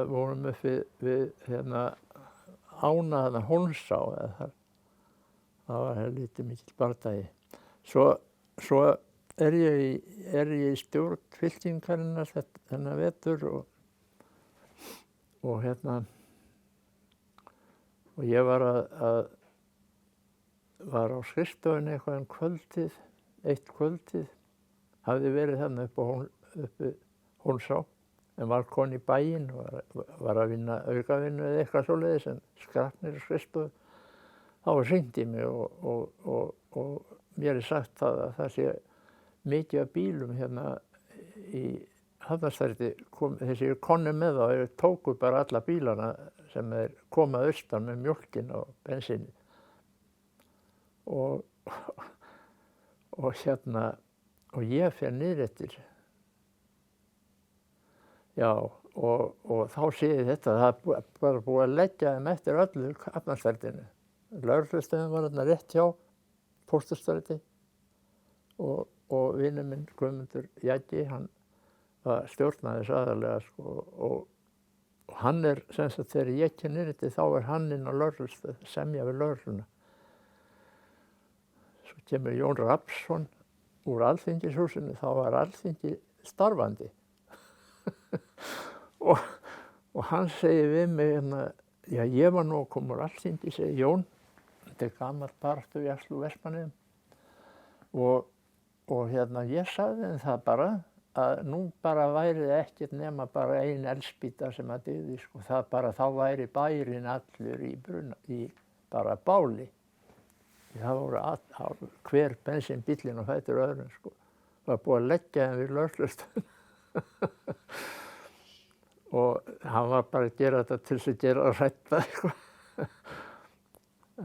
vorum uppi við ána Hólmsá eða þar. Það var lítið mikill bardagi. Svo er ég í stjórn fylkingarinnar þennan vetur og ég var var á skrifstofunni eitthvað eitt kvöldið, hafði verið þarna uppi Hólmsá en var komin í bæinn og var að vinna aukavinnu eða eitthvað svoleiðis en skrapnir og skrifstofu. Þá var hringt í mig og mér sagt að það sé mikið af bílum hérna í Hafnarstræti, þessi konu með þá, þeir tóku bara alla bílana sem þeir koma austan með mjólkin og bensinni. Og ég fer niður eftir. Já, og þá sé ég þetta, það var búið að leggja þeim eftir öllu Hafnarstrætinu. Lögreglustöðin var þarna rétt hjá Pósthússtræti og vinur minn Guðmundur Jaggi, hann stjórnaði þessu aðallega sko, og hann sem sagt þegar ég kem niður eftir þá hann inn á lögreglustöð, semja við lögregluna. Svo kemur Jón Rapsson úr Alþingishúsinu, þá var Alþingi starfandi. og hann segir við mig hérna, já ég var nú að koma úr Alþingi, segir Jón, þetta gamall baráttu í Vestmannaeyjum og hérna ég sagði þeim það bara að nú bara væri það ekkert nema bara ein eldspýta sem að dygði sko, það bara þá væri bærinn allur í bara báli. Það voru hver bensínbíllinn og fætur öðrum sko, það var búið að leggja þeim við lögreglustöðina. Og hann var bara að gera þetta til þess að gera að hrætta eitthvað.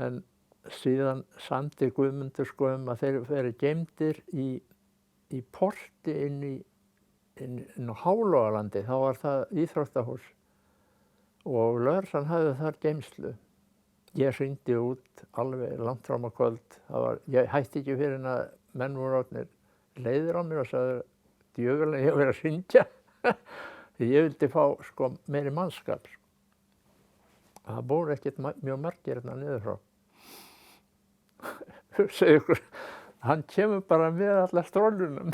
En síðan samdi Guðmundur sko að þeir verið geymdir í porti inn á Hálogalandi, þá var það íþróttahús og lögreglan hafði þar geymslu. Ég hringdi út alveg langt fram á kvöld, ég hætti ekki fyrir en að menn voru orðnir leiðir á mér og sagði djöfulega ég verið að hringja. Ég vildi fá sko meiri mannskap. Það voru ekkert mjög margir hérna niður frá. Segir ykkur, hann kemur bara með alla strólunum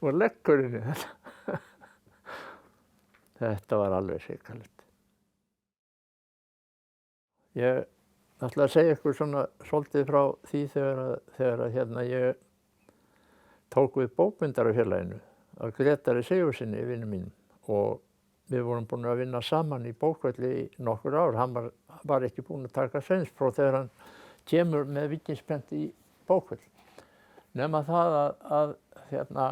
og leggur inn í þetta. Þetta var alveg hrikalegt. Ég ætla að segja ykkur svona svolítið frá því þegar hérna ég tók við bókbindarafélaginu af Grétari Sigurðssyni, vinur mínum, og við vorum búin að vinna saman í bókvelli í nokkur ár. Hann var ekki búinn að taka sveinspróf þegar hann kemur með vitnisprent í bókvell. Nema það að hérna,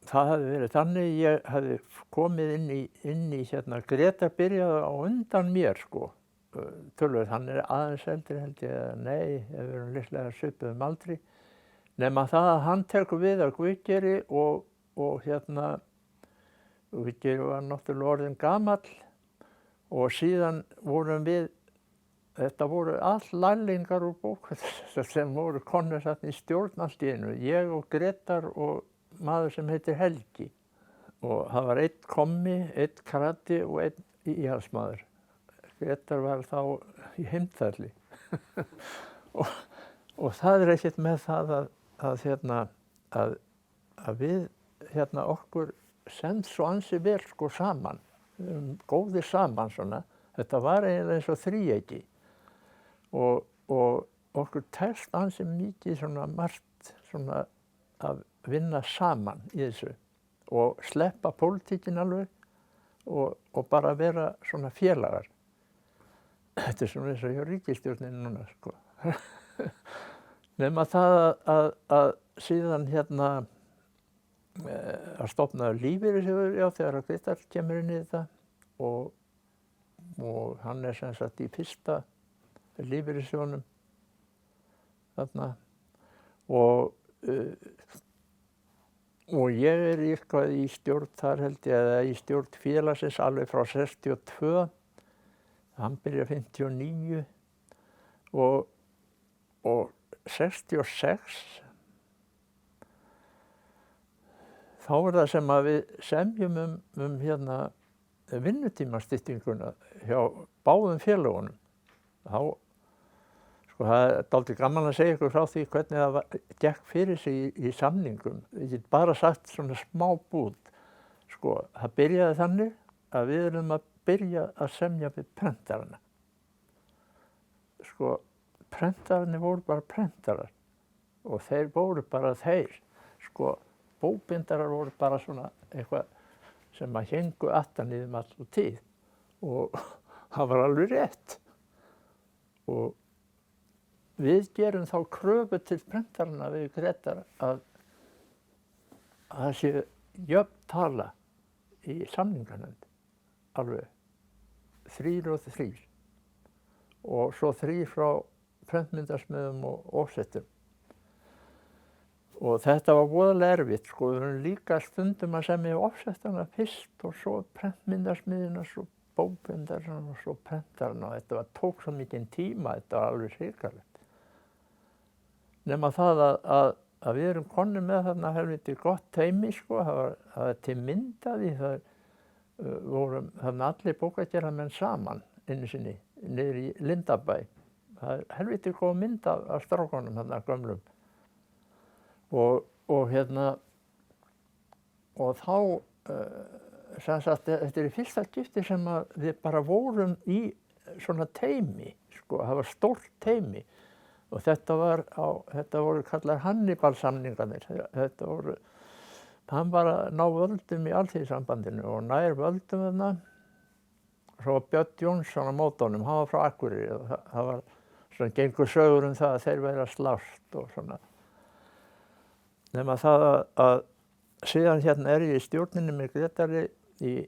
það hefði verið þannig, ég hefði komið inn í hérna, Grétar byrjaði á undan mér sko, tölvöld, hann aðeins eldri held ég, nei, við erum líklega svipuðum aldri. Nema það að hann tekur við af Guðgeiri og hérna, Guðgeiri var náttúrulega orðinn gamall og síðan vorum við, þetta voru all lærlingar úr bókvelli sem voru konur þarna í stjórn allt í einu. Ég og Grétar og maður sem heitir Helgi. Og það var einn kommi, einn krati og einn íhaldsmaður. Grétar var þá í heimferli. og það ekkert með það að við hérna okkur send svo ansi vel sko saman, góðir saman svona. Þetta var eiginlega eins og þríeyki og okkur tekst ansi mikið svona margt svona að vinna saman í þessu og sleppa pólitíkin alveg og bara vera svona félagar. Þetta svona eins og hjá ríkisstjórninni núna sko. Nema það að síðan hérna að stofna lífeyrissjóður, já, þegar að Grétar kemur inn í þetta og hann sem sagt í fyrsta lífeyrissjóðnum þarna og ég eitthvað í stjórn þar held ég, eða í stjórn félagsins alveg frá 62, hann byrjaði 59 og 66 þá það sem að við semjum hérna vinnutímastyttinguna hjá báðum félögunum. Þá, sko, það dálítið gaman að segja ykkur frá því hvernig það gekk fyrir sig í samningum. Ég get bara sagt svona smá bút. Sko, það byrjaði þannig að við erum að byrja að semja við prentarana. Sko, prentararnir voru bara prentarar og þeir voru bara þeir. Sko, bókbindarar voru bara svona eitthvað sem að héngu aftan í þeim alltaf tíð og það var alveg rétt. Og við gerum þá kröfu til prentarana við Grétar að það sé jöfn tala í samninganefnd, alveg 3 og 3 og svo 3 frá prentmyndarsmiðum og offsettum. Og þetta var voðalega erfitt, sko. Við erum líka stundum að semja offsettana fyrst og svo prentmyndarsmiðina, svo bókbindarana og svo prentarana. Þetta tók svo mikinn tíma, þetta var alveg hrikalegt. Nema það að við erum konur með þarna helviti gott teymi, sko. Það var til mynd af því, það vorum þarna allir bókagerðarmenn saman einu sinni, niður í Lindabæ. Það er helviti góð mynd af strákunum þarna gömlum. Og þá, sem sagt, þetta í fyrsta skipti sem að við bara vorum í svona teymi, sko. Það var stórt teymi og þetta voru kallar Hannibal-samningarnir. Hann var að ná völdum í Alþýðusambandinu og nær völdum þarna. Svo var Björn Jónsson á móti honum, hann var frá Akureyri og það var svona gengur sögur það að þeir væru að slást og svona. Nema það að síðan hérna ég í stjórninni með Grétari í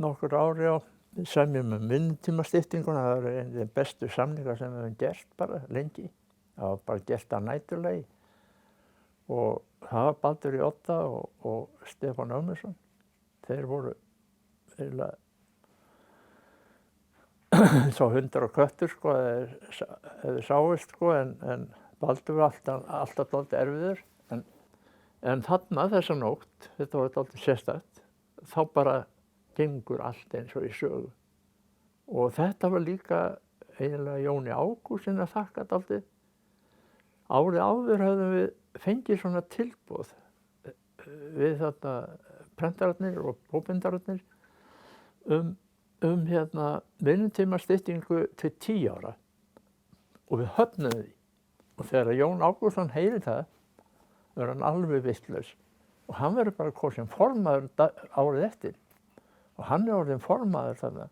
nokkur ári og við semjum vinnutímaskiptinguna. Það var einn af þeim bestu samningar sem við höfum gert bara lengi. Það var bara gert að næturlagi og það var Baldur í Odda og Stefán Ögmundsson. Þeir voru eiginlega svo hundar og köttur, sko, eða sáist, sko, en Baldur var alltaf dálítið erfiður. En þarna þessa nótt, þetta var dálítið sérstakt, þá bara gengur allt eins og í sögu. Og þetta var líka eiginlega Jóni Ágústssyni að þakka dálítið. Árið áður höfðum við fengið svona tilboð við þarna prentararnir og bókbindararnir vinnutímastyttingu til 10 ára. Og við höfnuðum því. Og þegar Jón Ágústsson heyrir það, verður hann alveg vitlaus. Og hann verður bara kosinn formaður árið eftir. Og hann orðinn formaður þarna.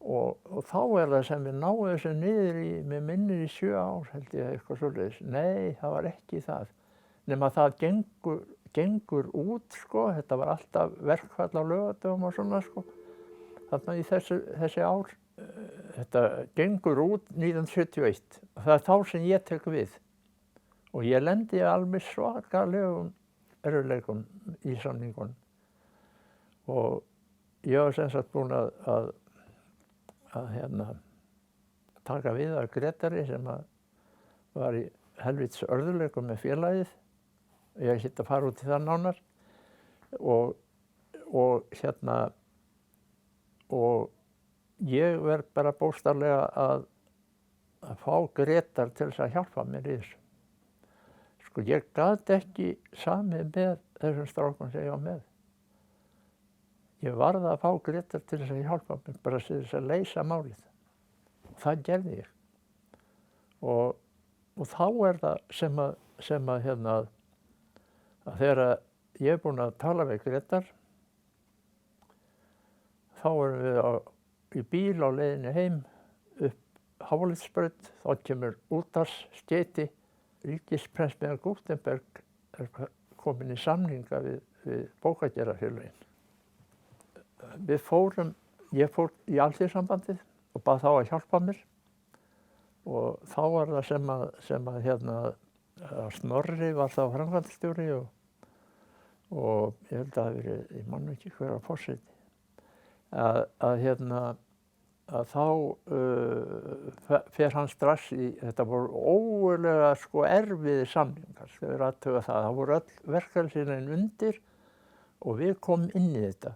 Og þá það sem við náum þessu niður með minnir í 7 ár, held ég, eitthvað svoleiðis. Nei, það var ekki það. Nema það gengur út, sko. Þetta var alltaf verkfall á laugardögum og svona, sko. Þarna í þessi ár. Þetta gengur út 1971. Og það þá sem ég tek við. Og ég lendi alveg svakalegum erfiðleikum í samningunum. Og ég var sem sagt búinn að taka við af Grétari sem var í helvítis örðugleikum með félagið. Ég ætti að fara út í það nánar. Og ég verð bara bókstaflega að fá Grétar til þess að hjálpa mér í þessu. Sko, ég gat ekki samið með þessum strákum sem ég var með. Ég varð að fá Grétar til þess að hjálpa mér, bara til þess að leysa málið. Og það gerði ég. Og þá það sem að þegar ég búinn að tala við Grétar, þá erum við í bíl á leiðinni heim upp Hálitsbraut, þá kemur útvarpsskeyti. Ríkisprentmiðjan Gutenberg komin í samninga við bókagerðarfélögin. Ég fór í Alþýðusambandið og bað þá að hjálpa mér. Og þá var það sem að Snorri var þá framkvæmdastjóri og ég held að það hafi verið, ég man ekki hver var forseti, að þá fer hann strax í, þetta voru ógurlega sko erfiðir samningar, þegar aðtuga það voru öll verkalýðsfélögin undir og við komum inn í þetta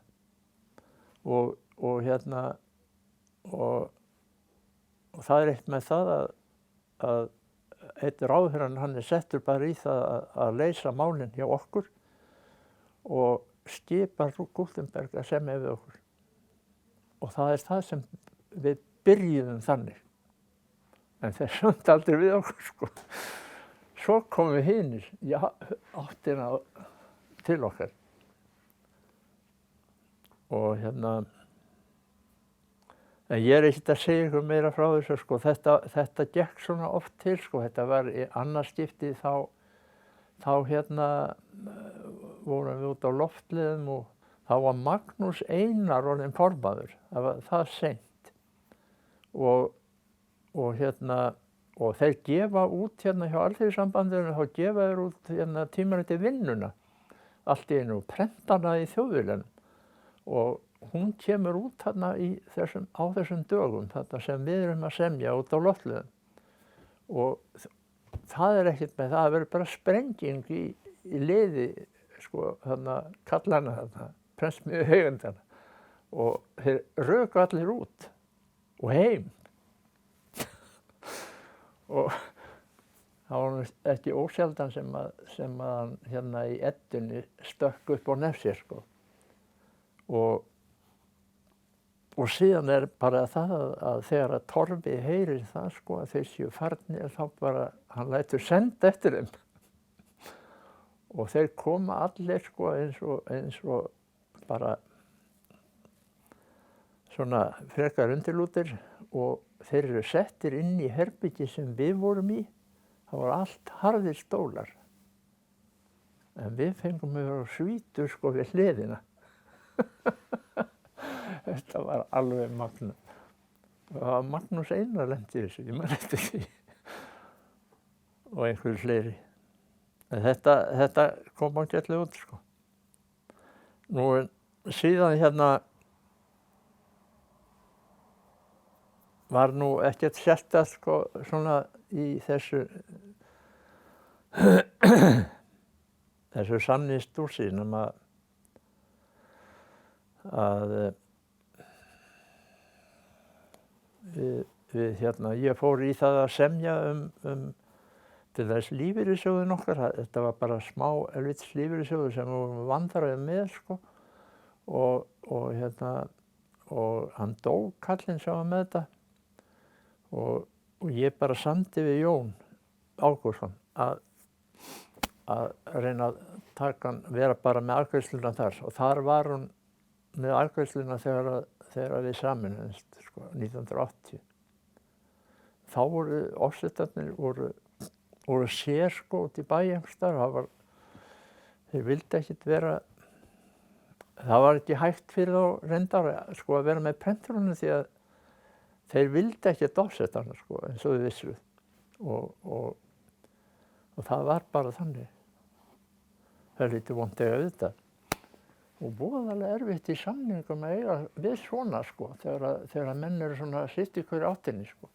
og það er eitt með það að einn ráðherrann hann settur bara í það að leysa málin hjá okkur og skipar Gutenberg að semja við okkur og það er það sem við byrjuðum þannig, en þeir sömdu aldrei við okkur, sko. Svo komum við hinir í áttina til okkar. Og en ég ekkert að segja ykkur meira frá þessu, sko. Þetta gekk svona oft til, sko. Þetta var í annað skipti þá vorum við út á loftleiðum og þá var Magnús Einar orðinn formaður. Það var það seint. Og þeir gefa út hjá Alþýðusambandinu, þá gefa þeir út tímaritið Vinnuna. Allt í einu, prenta hana í Þjóðviljanum. Og hún kemur út á þessum dögum, þetta sem við erum að semja út á loftleiðum. Og það ekkert með það, verður bara sprenging í liði, sko, kallana prentsmiðju Haugandana. Og þeir röku allir út og heim. Og það var ekki ósjaldan sem að hann í Eddunni stökk upp á nefsir, sko. Og síðan bara það að þegar að Torfi heyrir það, sko, að þeir séu farnir, þá bara, hann lætur senda eftir þeim. Og þeir koma allir, sko, eins og bara svona frekar undirlútir, og þeir eru settir inn í herbyggi sem við vorum í. Það var allt harðir stólar. En við fengum að vera á svítu, sko, við hliðina. Þetta var alveg magnað. Það var Magnús Einar lenti í þessu, ég man eftir því. Og einhverjir fleiri. En þetta kom ágætlega út, sko. Nú síðan var nú ekkert sérstakt, sko, svona í þessu samningstúsi, nema að ég fór í það að semja til þess lífeyrissjóðinn okkar. Þetta var bara smá elvits lífeyrissjóður sem við vorum vandræðir með, sko. Og hann dó, kallinn sem var með þetta. Og ég bara samdi við Jón Ágústsson að reyna að vera bara með afgreiðsluna þar. Og þar var hún með afgreiðsluna þegar við sameinuðumst, sko, 1980. Þá voru ofsetarnir voru sér, sko, út í bæ einhvers staðar. Þeir vildu ekkert vera, það var ekki hægt fyrir þá reyndar, sko, að vera með prenturunum, því að þeir vildu ekkert ofsetarna, sko, eins og þið vissu. Og það var bara þannig. Það lítið vont eiga auðvitað. Og voðalega erfitt í samningum að eiga við svona, sko, þegar menn eru svona sitt í hverju áttinni, sko.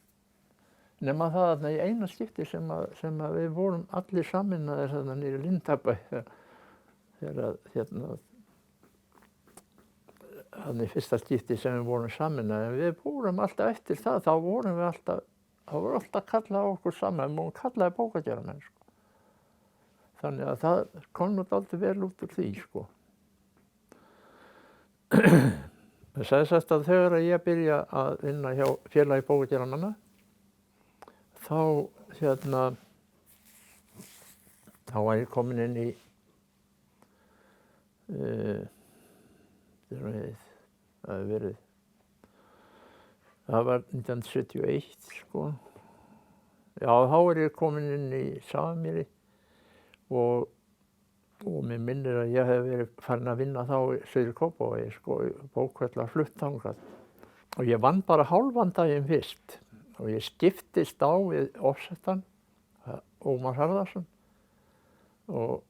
Nema það að í eina skipti sem að við vorum allir sameinaðir þarna niðri í Lindabæ, þegar í fyrsta skipti sem við vorum sameinaðir. Við vorum alltaf eftir það, þá voru alltaf kallað á okkur saman, við vorum kallaði bókagerðarmenn, sko. Þannig að það kom nú dálítið vel út úr því, sko. Það sagði sagt að þegar ég byrja að vinna hjá Félagi bókagerðarmanna, þá var ég komin inn í það var 1971, sko. Já, þá ég komin inn í Safamýri og mér minnir að ég hef verið farin að vinna þá í Suður-Kópavogi, sko, bókhallar flutt þangað. Og ég vann bara hálfan daginn fyrst og ég skiptist á við ofsetan, Ómar Harðarsson, og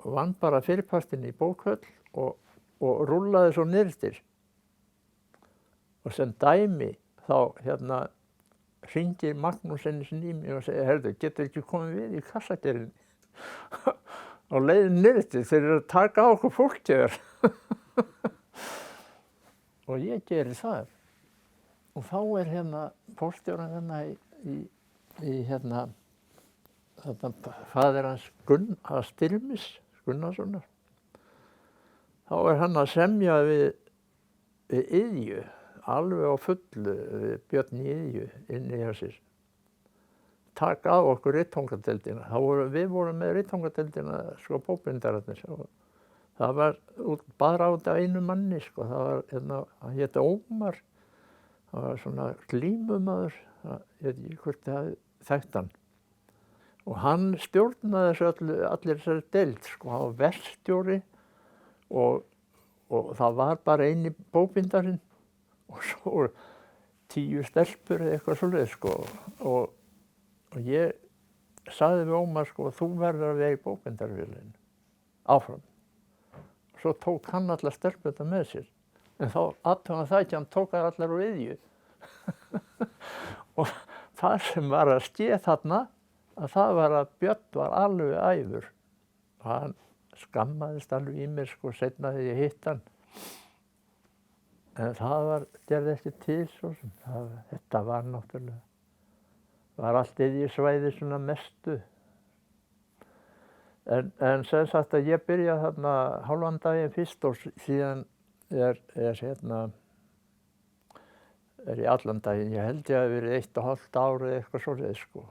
vann bara fyrirpartinn í bókhöll og rúllaði svo niðurstir. Og sem dæmi þá hringir Magnús einu sinni í mig og segir: "Heyrðu, getur ekki komið við í kassagerðinni?" Og leiðin niðurstir, þeir eru að taka á okkur fólkið. Og ég geri það. Og þá póststjórinn í faðir hans Styrmis Gunnarssonar. Þá hann að semja við Iðju, alveg á fullu, við Björn í Iðju inni hjá sér. Taka á okkur ritfangadeildina. Við vorum með ritfangadeildina, sko, bókbindararnir. Það var bara út af einu manni, sko. Það var, hann hét Ómar. Það var svona glímumaður. Ég veit ekki hvort það þekkt hann. Og hann stjórnaði þessu allir þessari deild, sko. Hann var verkstjóri og það var bara eini bókbindarinn og svo 10 stelpur eða eitthvað svoleiðis, sko. Og ég sagði við Ómar, sko, þú verður að vera í bókbindarvélinni áfram. Svo tók hann allar stelpurnar með sér. En þá athugaði það ekki, hann tók þær allar úr iðju. Og það sem var að skeð þarna, að það var að Björn var alveg æfur. Hann skammaðist alveg í mér, sko, seinna þegar ég hitt hann. En það gerði ekki til svo sem. Þetta var náttúrulega, var allt iðjusvæði svona mestu. En sem sagt að ég byrjaði þarna hálfan daginn fyrst og síðan er ég allan daginn. Ég held ég hafi verið 1,5 ár eða eitthvað svoleiðis, sko.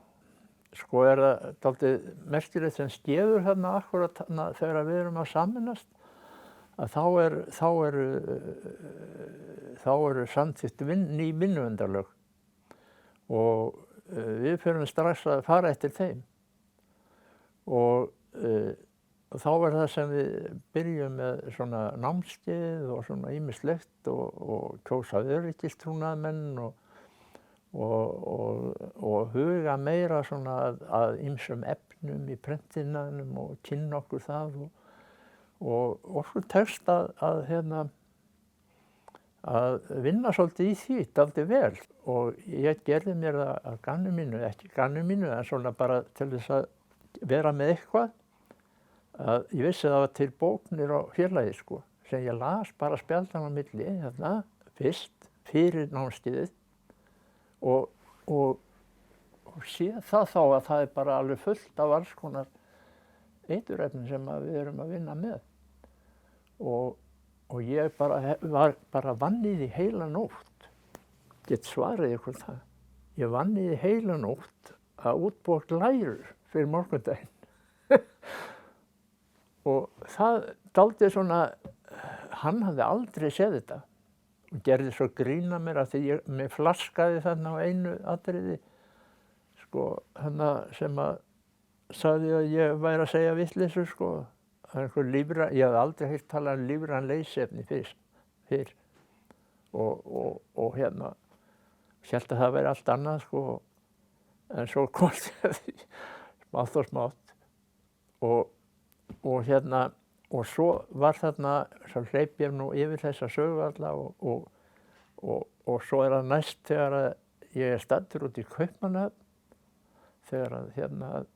Sko er það dálítið merkilegt sem skeður þarna akkurat þegar við erum að sameinast, að þá eru samþykkt ný vinnuverndarlög og við förum strax að fara eftir þeim. Og þá er það sem við byrjum með svona námskeið og svona ýmislegt og kjósa öryggistrúnaðarmenn og huga meira svona að ýmsum efnum í prentiðnaðinum og kynna okkur það og okkur tekst að vinna svolítið í því, dálítið vel. Og ég gerði mér það að gamni mínu, ekki gamni mínu, en svona bara til þess að vera með eitthvað. Að ég vissi að það var til bóknir á félagi, sko, sem ég las bara spjaldan á milli fyrst fyrir námskeiðið og sé það þá að það er bara alveg fullt af alls konar eiturefni sem við erum að vinna með. Og ég var bara vann í því heila nótt. Get svarið ykkur það. Ég vann í því heila nótt að útbúa glærur fyrir morgundaginn. Og það dálítið svona, hann hafði aldrei séð þetta og gerði svo grín að mér að því mér flaskaði þarna á einu atriði, sko, sem að sagði að ég væri að segja vitleysu, sko. Ég hafði aldrei heyrt talað um lífræn leysiefni fyrr og hélt að það væri allt annað, sko, en svo kom það smátt og smátt og svo var þarna, svo hleyp ég nú yfir þessa sögu alla og svo er það næst þegar að ég er staddur út í Kaupmannahöfn, þegar að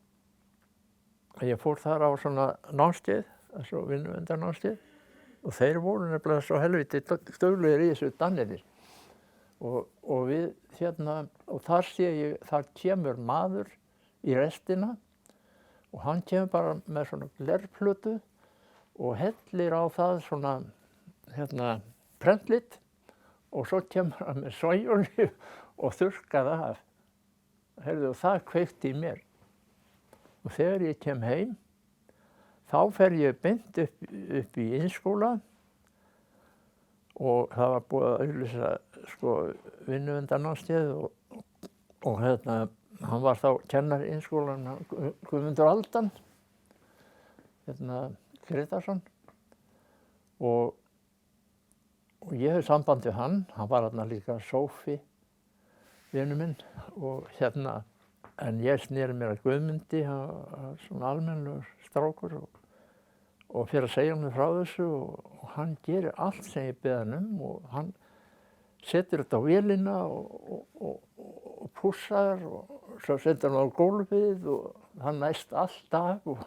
ég fór þar á svona námskeið, svo vinnuverndarnámskeið, og þeir voru nefnilega svo helviti duglegir í þessu Danirnir. Og við og þar sé ég, þar kemur maður í restina og hann kemur bara með svona glerplötu og hellir á það svona prentlit og svo kemur hann með sojolíu og þurrkar það af. Heyrðu, og það kveikti í mér. Og þegar ég kem heim, þá fer ég beint upp í Iðnskóla og það var búið að auglýsa, sko, vinnuverndarnámskeið og hann var þá kennari í Iðnskólanum, Guðmundur Aldan, Gretarsson, og ég hef samband við hann var þarna líka Sófi, vinur minn, og en ég sneri mér að Guðmundi, hann var svona almennilegur strákur og fyrir að segja mér frá þessu og hann gerir allt sem ég bið hann og hann setur þetta á vélina og pússar og svo setur hann á gólfið og hann næst allt dag og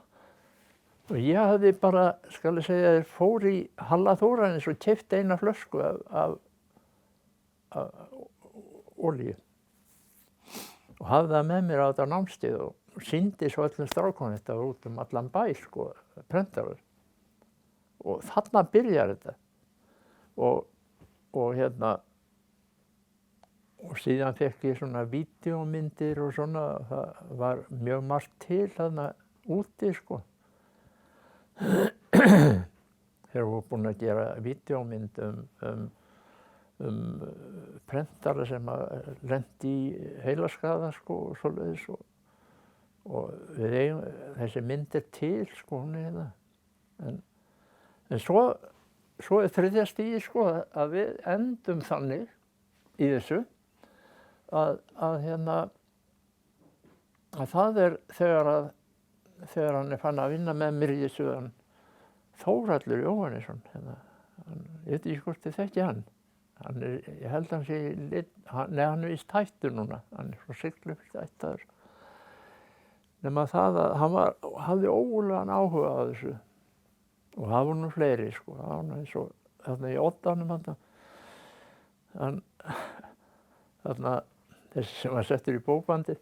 ég hafði bara, skal ég segja, fór í Halla Þóranis og keypti eina flösku af olíu og hafði það með mér á þetta námskeið og sýndi svo öllum strákunum, þetta var út allan bæ, sko, prentarar. Og þarna byrjar þetta. Og síðan fékk ég svona vídeómyndir og svona, það var mjög margt til þarna úti, sko. Þeir voru búin að gera vídeómynd prentara sem að lendi í heilaskaða sko og svoleiðis og við eigum, þessi mynd til sko, hún hérna. En svo þriðja stigi sko að við endum þannig í þessu að það þegar hann fann að vinna með mér í þessu Þórhallur Jóhannesson ég veit ekki hvort þið þekki hann ég held hann sé hann er víst hættur núna, hann svo Siglufirði ættaður nema það að hann hafði ógurlegan áhuga á þessu og það voru nú fleiri sko, það var eins og þarna í Oddanum þarna þessi sem var settur í bókbandið,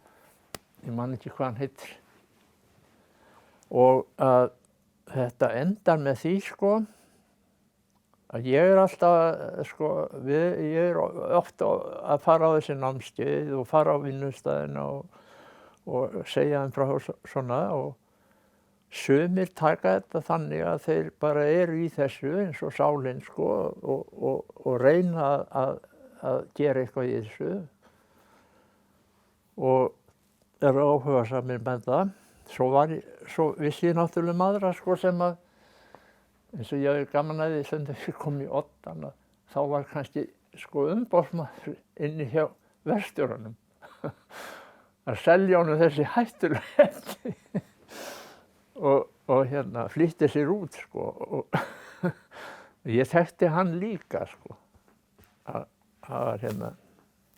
ég man ekki hvað hann heitir og að þetta endar með því sko að ég er alltaf sko, ég er ofta að fara á þessi námskeið og fara á vinnustæðina og segja þeim frá svona og sumir taka þetta þannig að þeir bara eru í þessu eins og sálinn sko og reyna að gera eitthvað í þessu og eru áhugasamir með það. Svo vissi ég náttúrulega aðra sko sem að eins og ég hef gaman að því sem þau kom í Oddan þá var kannski sko umboðsmaður inni hjá verkstjóranum að selja honum þessi hættulegu efni og flýtti sér út sko og ég þekkti hann líka sko að var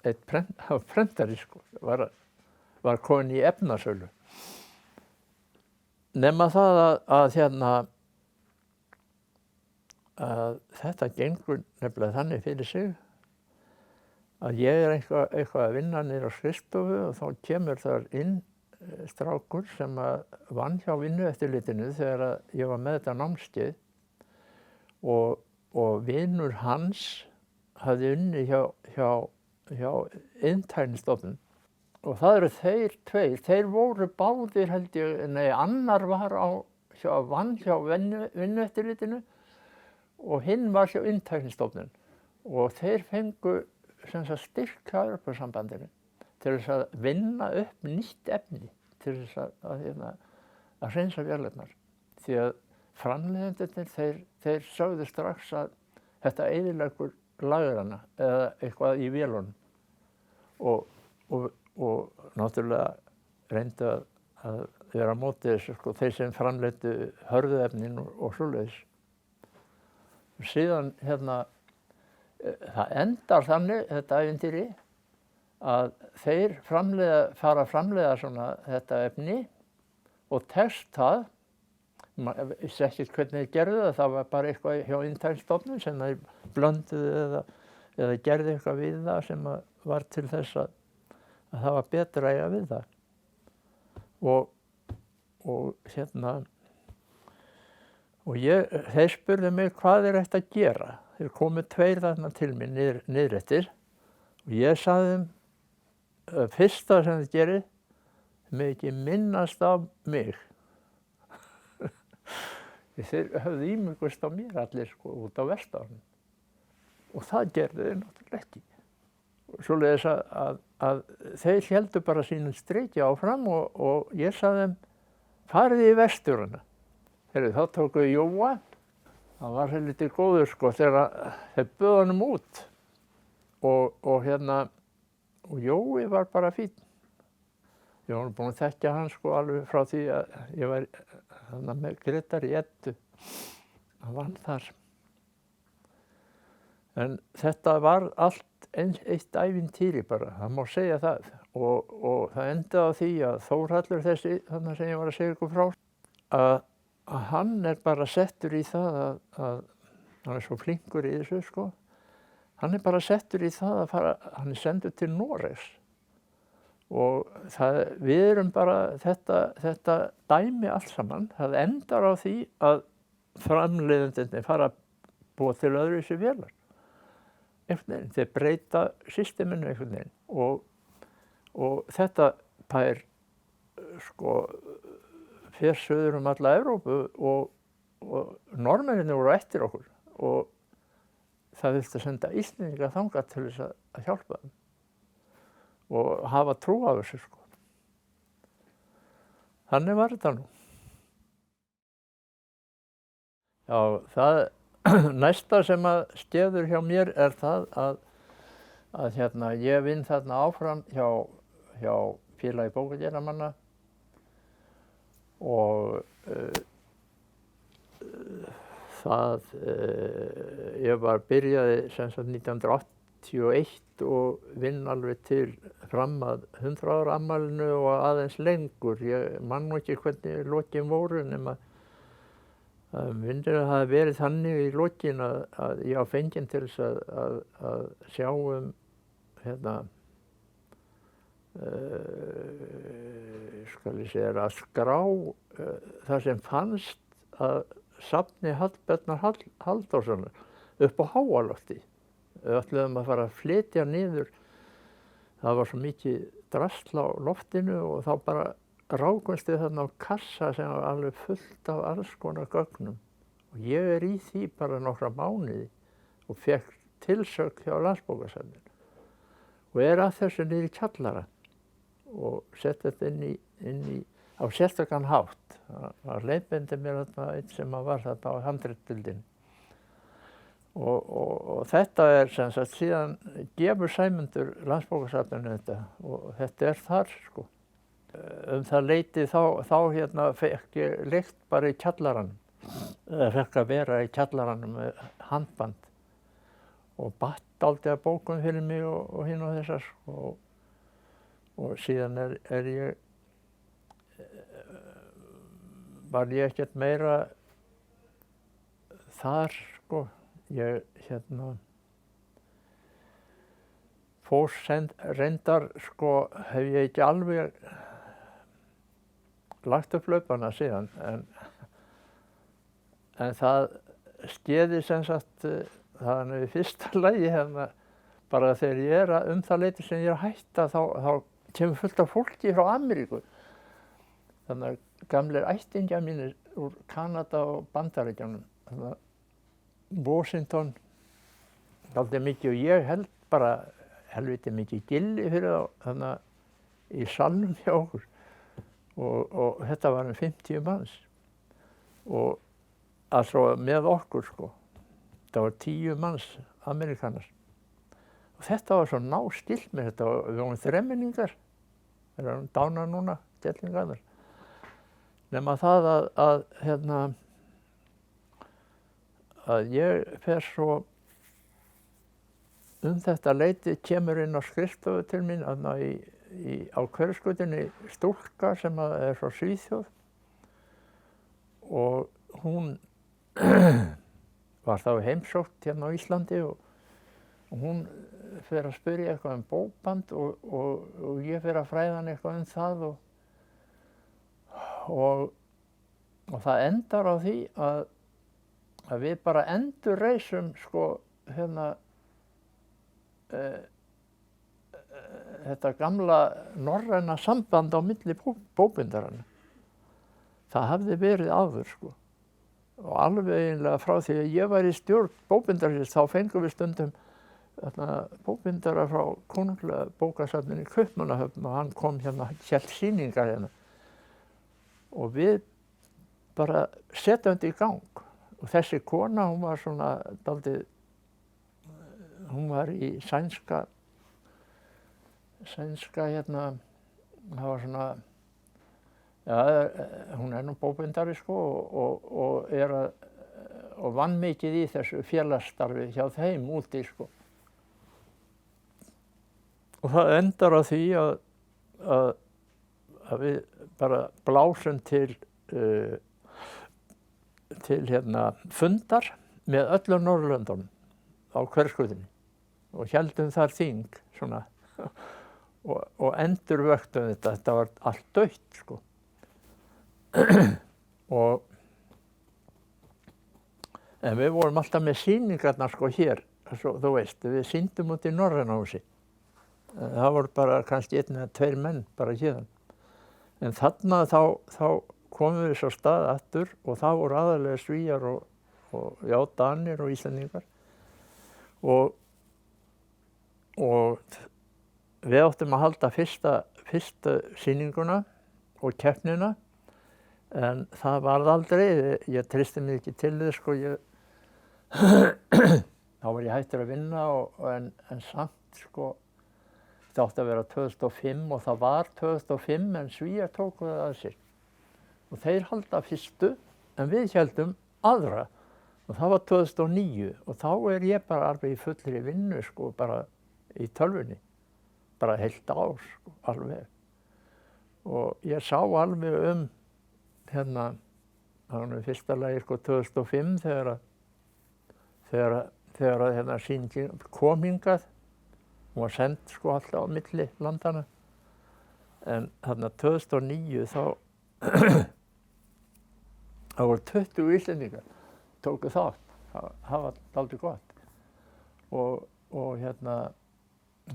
eitt prentari sko var komin í efnasölu nema það að þetta gengur nefnilega þannig fyrir sig að ég er eitthvað að vinna niður á skrifstofu og þá kemur þar inn strákur sem vann hjá Vinnueftirlitinu þegar ég var með þetta námskeið og vinur hans hafði unnið hjá Iðntæknistofnun og það eru þeir tveir, þeir voru báðir held ég, annar var vann hjá Vinnueftirlitinu og hinn var hjá Iðntæknistofnun og þeir fengu styrk hjá Evrópusambandinu til þess að vinna upp nýtt efni til þess að hreinsa vélarnar því að framleiðendurnir þeir sögðu strax að þetta eyðileggur lagrana eða eitthvað í vélunum og náttúrulega reyndu að vera á móti þessu sko, þeir sem framleiddu hörðuefnin og svoleiðis. Síðan það endar þannig þetta ævintýri að þeir fara að framleiða svona þetta efni og tekst það, ég sé ekki hvernig þeir gerðu það var bara eitthvað hjá Iðntæknistofnun sem þeir blönduðu eða gerðu eitthvað við það sem var til þess að það var betra að eiga við það og þeir spurðu mig hvað er hægt að gera. Þeir komu tveir þarna til mér niðrettir og ég sagði þeim fyrsta sem þið gerið, mig ekki minnast á mig. Þeir höfðu ímugust á mér allir sko út á verkstæðunum og það gerðu þeir náttúrulega ekki. Svoleiðis að þeir héldu bara sínum striki áfram og ég sagði þeim farið í verkstjórana. Þá tóku Jóa, hann var helviti góður sko þegar þeir buðu honum út og Jói var bara fínn. Ég var búinn að þekkja hann sko alveg frá því að ég var með Grétari Eddu, hann vann þar. En þetta var allt eitt ævintýri bara, það má segja það og það endaði á því að Þórhallur þessi, þannig sem ég var að segja ykkur frá, að hann er bara settur í það að hann er svo flinkur í þessu sko, hann er bara settur í það að hann er sendur til Noregs og við erum bara þetta dæmi allt saman, það endar á því að framleiðendurnir fara að búa til öðruvísi vélar. Þeir breyta systeminu einhvern veginn og þetta pær sko fer suður alla Evrópu og Norðmennirnir voru eftir okkur og það vildi senda Íslendinga þangað til þess að hjálpa þeim og hafa trú á þessu sko. Þannig var þetta nú. Já, það næsta sem að steður hjá mér það að ég vinn þarna áfram hjá félagi bókagerðarmanna og ég byrjaði sem sagt 1981 og vinn alveg til fram að 100 ára afmælinu og aðeins lengur. Ég man nú ekki hvernig lokin voru nema myndir að það hafi verið þannig í lokin að ég á fenginn til þess að sjá skal ég segja að skrá það sem fannst að safni Hallbjarnar Halldórssonar upp á Háalofti. Við ætluðum að fara að flytja niður. Það var svo mikið drasl á loftinu og þá bara rákumst við þarna á kassa sem var alveg fullt af alls konar gögnum. Og ég í því bara nokkra mánuði og fékk tilsögn hjá Landsbókasafninu. Og að þessu niður í kjallara og sett þetta inn í á sérstakann hátt. Það leiðbeindi mér þarna einn sem var þarna á handritdeildinni. Og þetta sem sagt síðan gefur Sæmundur Landsbókasafninu þetta og þetta þar sko. Það leyti þá fekk ég leigt bara í kjallaranum. Fekk að vera í kjallaranum með handband og batt dálítið af bókum fyrir mig og hinn og þessar og síðan var ég ekkert meira þar sko. Ég fór reyndar sko hef ég ekki alveg lagt upp laupana síðan en það skeði sem sagt þannig í fyrsta lagi bara þegar ég það leyti sem ég að hætta þá kemur fullt af fólki frá Ameríku. Þannig að gamlir ættingjar mínir úr Kanada og Bandaríkjunum. Þannig að Washington, dálítið mikið og ég held bara helviti mikið gilli fyrir þá þannig í salnum hjá okkur og þetta var 50 manns og svo með okkur sko. Það var 10 manns Ameríkanar og þetta var svo nástilt með þetta og við vorum þremenningar, þeir eru dánar núna, gellingarnir. Nema það að ég fer svo þetta leyti kemur inn á skrifstofu til mín á Hverfisgötunni stúlka sem frá Svíþjóð og hún var þá heimsótt hérna á Íslandi og hún fer að spyrja eitthvað bókband og ég fer að fræða hann eitthvað það og það endar á því að við bara endurreisum sko þetta gamla norræna samband á milli bókbindaranna. Það hafði verið áður sko. Og alveg eiginlega frá því að ég var í stjórn bókbindarsins þá fengum við stundum bókbindara frá Konunglega bókasafninu í Kaupmannahöfn og hann kom hélt sýningar og við bara settum þetta í gang og þessi kona hún var svona dálítið hún var í sænska það var svona hún nú bókbindari sko og vann mikið í þessu félagsstarfi hjá þeim úti sko. Og það endar á því að við bara blásum til fundar með öllum Norðurlöndunum á Hverfisgötunni og héldum þar þing svona og endurvöktum þetta var allt dautt sko. En við vorum alltaf með sýningarnar sko hér, þú veist, við sýndum út í Norræna húsi. Það voru bara kannski 1 eða 2 menn bara héðan. En þarna þá komum við svo stað aftur og það voru aðalega Svíar og já, Danir og Íslendingar. Og við áttum að halda fyrstu sýninguna og keppnina, en það varð aldrei. Ég treysti mig ekki til þess, sko. Þá var ég hættur að vinna en samt, sko, það átti að vera 2005 og það var 2005 en Svíar tóku það að sér. Og þeir halda fyrstu en við héldum aðra og það var 2009 og þá ég bara alveg í fullri vinnu, sko, bara í tölvunni, bara heilt ár, sko, alveg. Og ég sá alveg hérna, það var fyrsta lagi, sko, 2005 þegar hérna sýningin kom hingað. Hún var send, sko, alltaf á milli landana. En þarna 2009 þá voru 20 Íslendingar tóku þátt. Það var dálítið gott. Og hérna,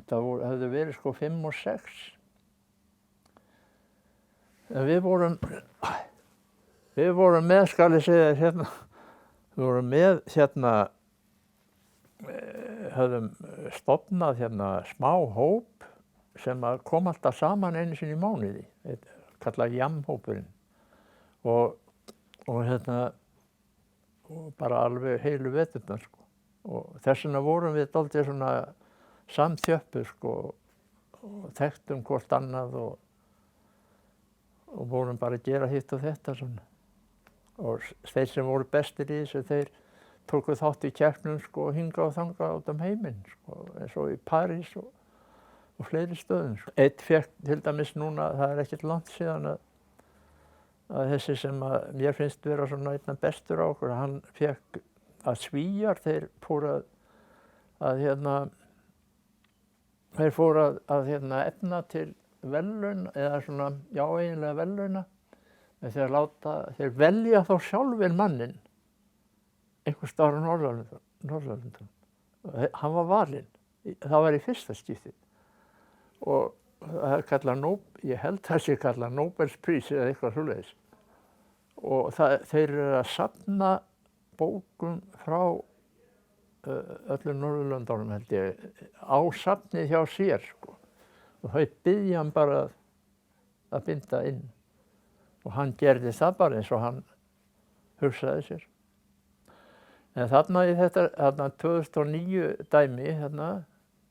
það hefðu verið, sko, 5 og 6. En við vorum með, skal ég segja hérna, við vorum með hérna, höfðum stofnað hérna smá hóp sem kom alltaf saman einu sinni í mánuði, kallað Jam-hópurinn. Og hérna, og bara alveg heilu veturnar, sko. Og þess vegna vorum við dálítið svona samþjöppuð, sko, og þekktum hvort annað og vorum bara að gera hitt og þetta svona. Og þeir sem voru bestir í þessu, þeir tóku þátt í keppnum, sko, hingað og þangað út heiminn, sko, eins og í París og fleiri stöðum, sko. Einn fékk til dæmis núna, það ekkert langt síðan að þessi sem mér finnst vera svona einna bestur á okkur, hann fékk að Svíar, þeir fóru að efna til verðlaun, eða svona, já, eiginlega verðlauna, en þeir velja þá sjálfir manninn einhvers staðar á Norðurlöndum. Hann var valinn. Það var í fyrsta skipti. Og það kallað ég held það sé kallað Nóbelsprís eða eitthvað svoleiðis. Og þeir eru að safna bókum frá öllum Norðurlöndunum, held ég, á safnið hjá sér, sko. Og þau biðja hann bara að binda inn. Og hann gerði það bara eins og hann hugsaði sér. En þarna 2009 dæmi,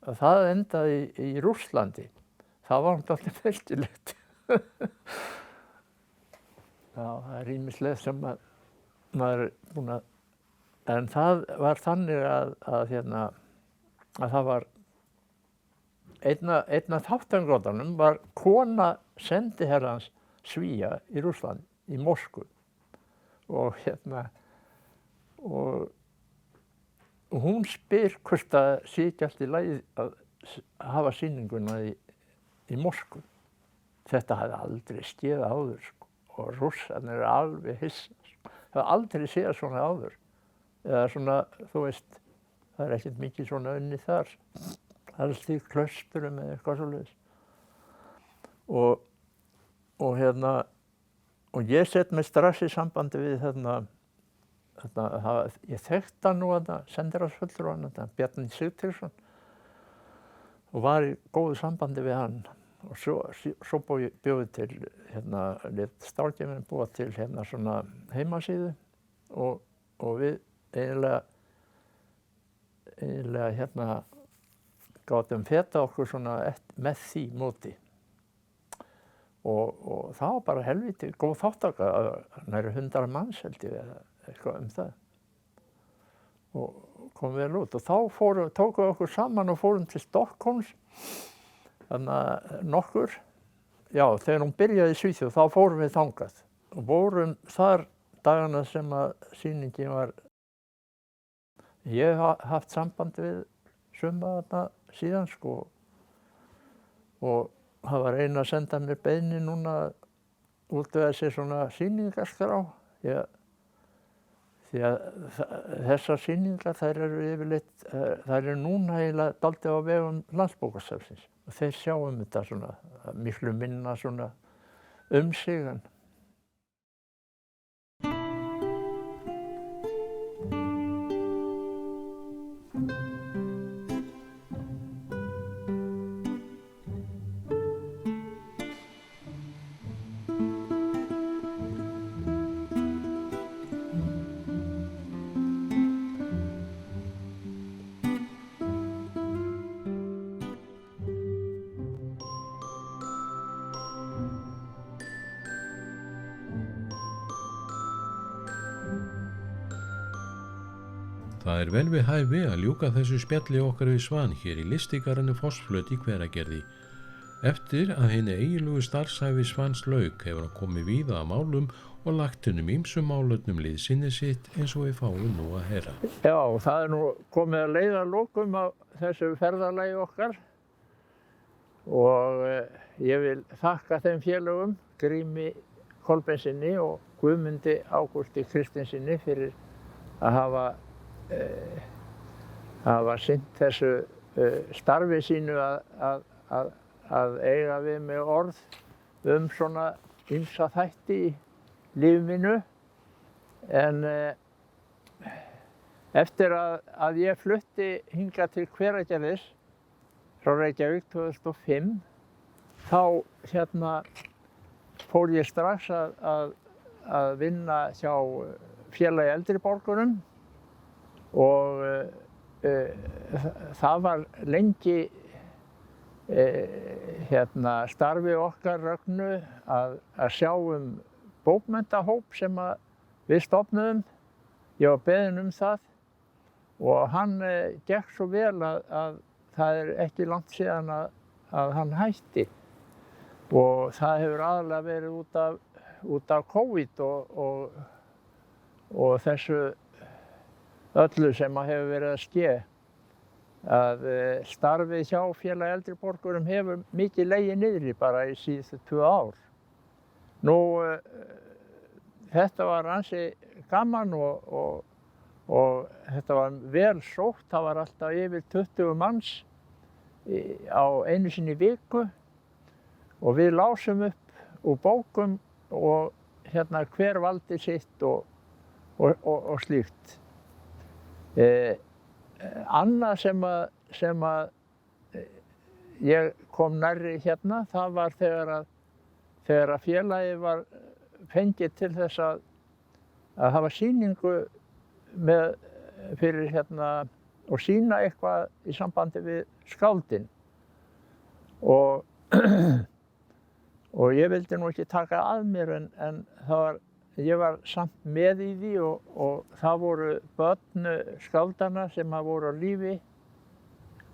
að það endaði í Rússlandi. Það var náttúrulega fylgilegt. Já, það ýmislegt sem maður búinn að... En það var þannig að það var einn af þáttangotanum var kona sendiherrans Svía í Rússlandi, í Moskvu. Og hún spyr hvort það sé ekki allt í lagi að hafa sýninguna í Moskvu. Þetta hafði aldrei skeð áður, sko, og Rússarnir alveg hissa. Það hafði aldrei séð svona áður. Eða svona, þú veist, það ekkert mikið svona unnið þar. Alls í klausturum eða eitthvað svoleiðis. Og ég sett mig strax í sambandi við ég þekkti hann nú sendiráðsfulltrúann, Bjarni Sigtryggsson, og var í góðu sambandi við hann. Og svo bjóði til, lét strákjafinn búa til svona heimasíðu og við eiginlega gátum feta okkur svona með því móti. Og það var bara helviti góð þáttaka, nærri 100 manns held ég eða eitthvað það. Og kom vel út. Og þá tókum við okkur saman og fórum til Stockholms, nokkur. Já, þegar hún byrjaði í Svíþjóð, þá fórum við þangað. Og vorum þar dagana sem að sýningin var. Ég hef haft samband við suma þarna síðan, sko. Og það var einn að senda mér beiðni núna út af þessi svona sýningarskrá. Því að þessar sýningar, þær eru yfirleitt, þær eru núna eiginlega dálítið á vegum Landsbókasafnsins. Og þeir sjá þetta svona, miklu minna svona sig. Það vel við hæfi að ljúka þessu spjalli okkar við Svan hér í listigaranu Fossflöt í Hveragerði. Eftir að henni eiginlegu starfsæfi Svans lauk hefur hann komið víða að málum og lagt ýmsum málefnum liðsinni sitt eins og við fáum nú að heyra. Já, það nú komið að leiða lokum á þessu ferðalagi okkar og ég vil þakka þeim félögum, Grími Kolbeinsinni og Guðmundi Ágústi Kristinsinni fyrir að hafa sinnt þessu starfi sínu að eiga við mig orð svona ýmsa þætti í lífi mínu. En eftir að ég flutti hingað til Hveragerðis frá Reykjavík 2005, þá fór ég strax að vinna hjá Félagi eldri borgurum og það var lengi starfi okkar Rögnu að sjá bókmenntahóp sem við stofnuðum. Ég var beðinn það og hann gekk svo vel að það ekki langt síðan að hann hætti. Og það hefur aðallega verið út af COVID og þessu öllu sem hefur verið að ske. Að starfið hjá Félagi eldri borgurum hefur mikið legið niðri bara í síðustu 2 ár. Nú, þetta var ansi gaman og þetta var vel sótt. Það var alltaf yfir 20 manns á einu sinni í viku og við lásum upp úr bókum og hver valdi sitt og slíkt. Annað sem að ég kom nærri það var þegar að félagið var fengið til þess að hafa sýningu fyrir og sýna eitthvað í sambandi við skáldin. Og ég vildi nú ekki taka að mér en ég var samt með í því og það voru börn skáldanna sem voru á lífi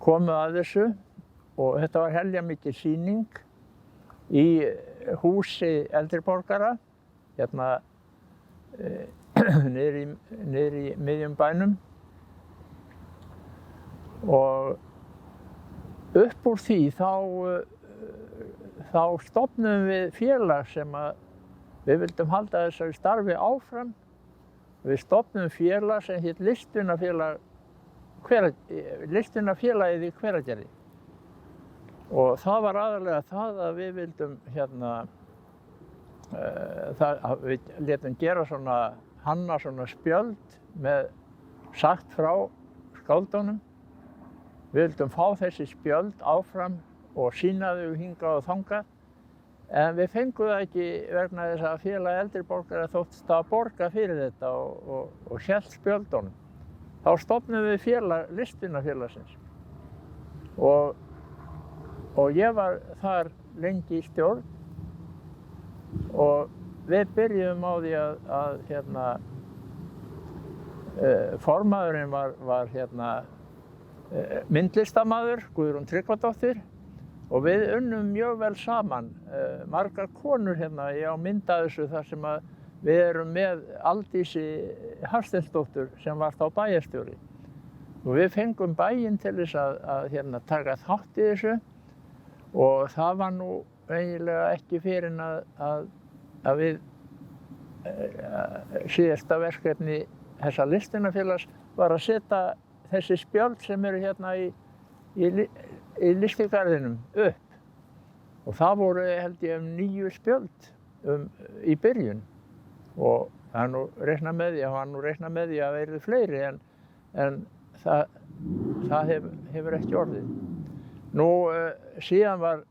komu að þessu og þetta var heljarmikil sýning í húsi eldri borgara niðri í miðjum bænum og upp úr því þá stofnuðum við félag sem við vildum halda þessu starfi áfram. Við stofnuðum félag sem hét Listvinafélagið í Hveragerði. Og það var aðallega það að við vildum við létum gera hanna spjöld með sagt frá skáldunum. Við vildum fá þessi spjöld áfram og sýna þau hingað og þangað. En við fengum það ekki vegna þess að Félagi eldri borgara þóttist að borga fyrir þetta og hélt spjöldunum. Þá stofnuðum við félag Listvinafélagsins og ég var þar lengi í stjórn og við byrjuðum á því að formaðurinn var myndlistarmaður Guðrún Tryggvadóttir og við unnum mjög vel saman, margar konur ég á mynd af þessu þar sem við erum með Aldísi Hafsteinsdóttur sem var þá bæjarstjóri. Og við fengum bæinn til þess að taka þátt í þessu og það var nú eiginlega ekki fyrir að við síðasta verkefni þessa Listvinafélags var að setja þessi spjöld sem eru í listigarðinum upp og það voru held ég 9 spjöld í byrjun og það var nú reiknað með því að verið fleiri en það hefur ekki orðið. Nú síðan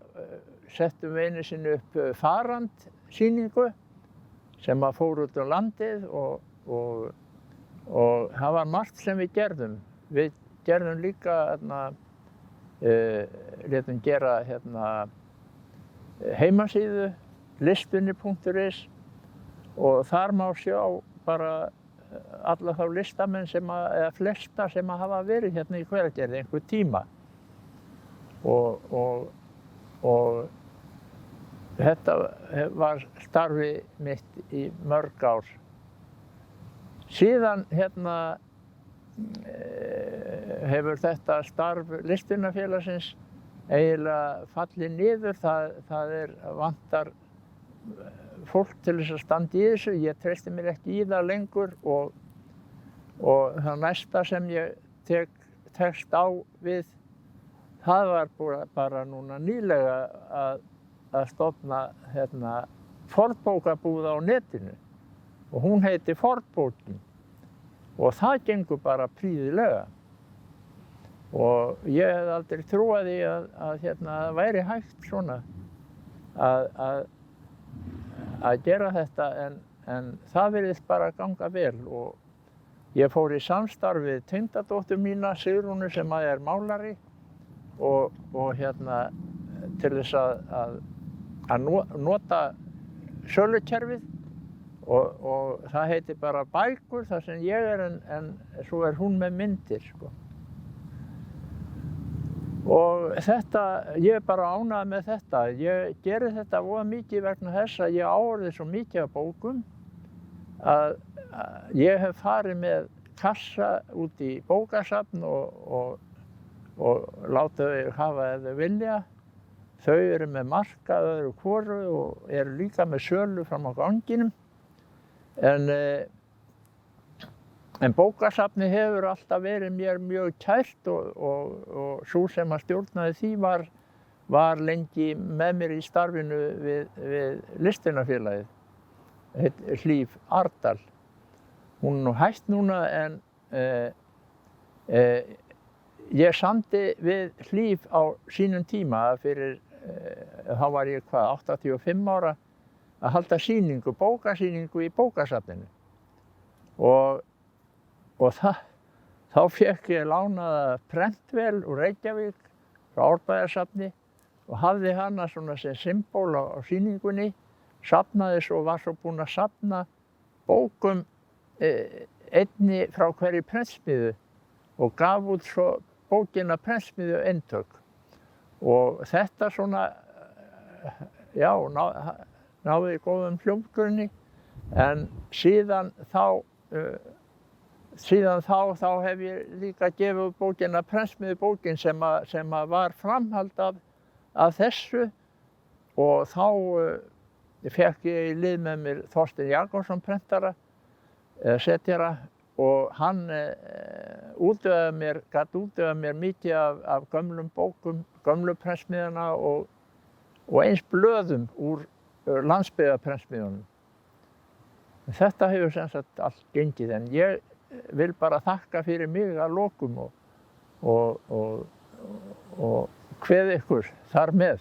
settum við einu sinni upp farandsýningu sem fór út á landið og það var margt sem við gerðum. Við gerðum líka létum gera heimasíðu listvinni.is og þar má sjá bara alla þá listamenn eða flesta sem hafa verið hérna í Hveragerði einhver tíma. Og þetta var starfi mitt í mörg ár. Síðan hérna hefur þetta starf Listvinafélagsins eiginlega fallið niður. Það vantar fólk til þess að standa í þessu. Ég treysti mér ekki í það lengur og það næsta sem ég tekst á við, það var bara núna nýlega að stofna hérna fornbókabúð á netinu og hún heitir Fornbókin og það gengur bara prýðilega. Og ég hef aldrei trúað því að það væri hægt svona að gera þetta en það virðist bara ganga vel og ég fór í samstarf við tengdadóttur mína Sigrúnu sem er málari og til þess að nota sölukerfið og það heitir bara Bækur þar sem ég en svo hún með myndir sko. Og þetta, ég bara ánægður með þetta. Ég geri þetta voða mikið vegna þess að ég áorði svo mikið af bókum að ég hef farið með kassa út í bókasafn og láta þau hafa ef þau vilja. Þau eru með markað öðru hvoru og eru líka með sölu fram á ganginum. En bókasafnið hefur alltaf verið mér mjög kært og sú sem að stjórnaði því var lengi með mér í starfinu við Listvinafélagið, Hlíf Ardal. Hún nú hætt núna en ég samdi við Hlíf á sínum tíma fyrir, þá var ég 85 ára, að halda bókasýningu í bókasafninu. Og þá fékk ég lánaða prentvél úr Reykjavík frá Árbæjarsafni og hafði hana svona sem symbol á sýningunni, safnaði svo var svo búinn að safna bókum einni frá hverri prentsmiðju og gaf út svo bókina Prentsmiðju eintök. Og þetta svona, já, náði góðum hljómgrunni en síðan þá hef ég líka gefið út bókina Prentsmiðjubókin sem var framhald af þessu og þá fékk ég í lið með mér Þorstein Jakobsson prentara, setjara og hann gat útvegaði mér mikið af gömlum bókum, gömlu prentsmiðjana og eins blöðum úr landsbyggðarprentsmiðjunum. Þetta hefur sem sagt allt gengið en ég vil bara þakka fyrir mig að lokum og kveð ykkur þar með.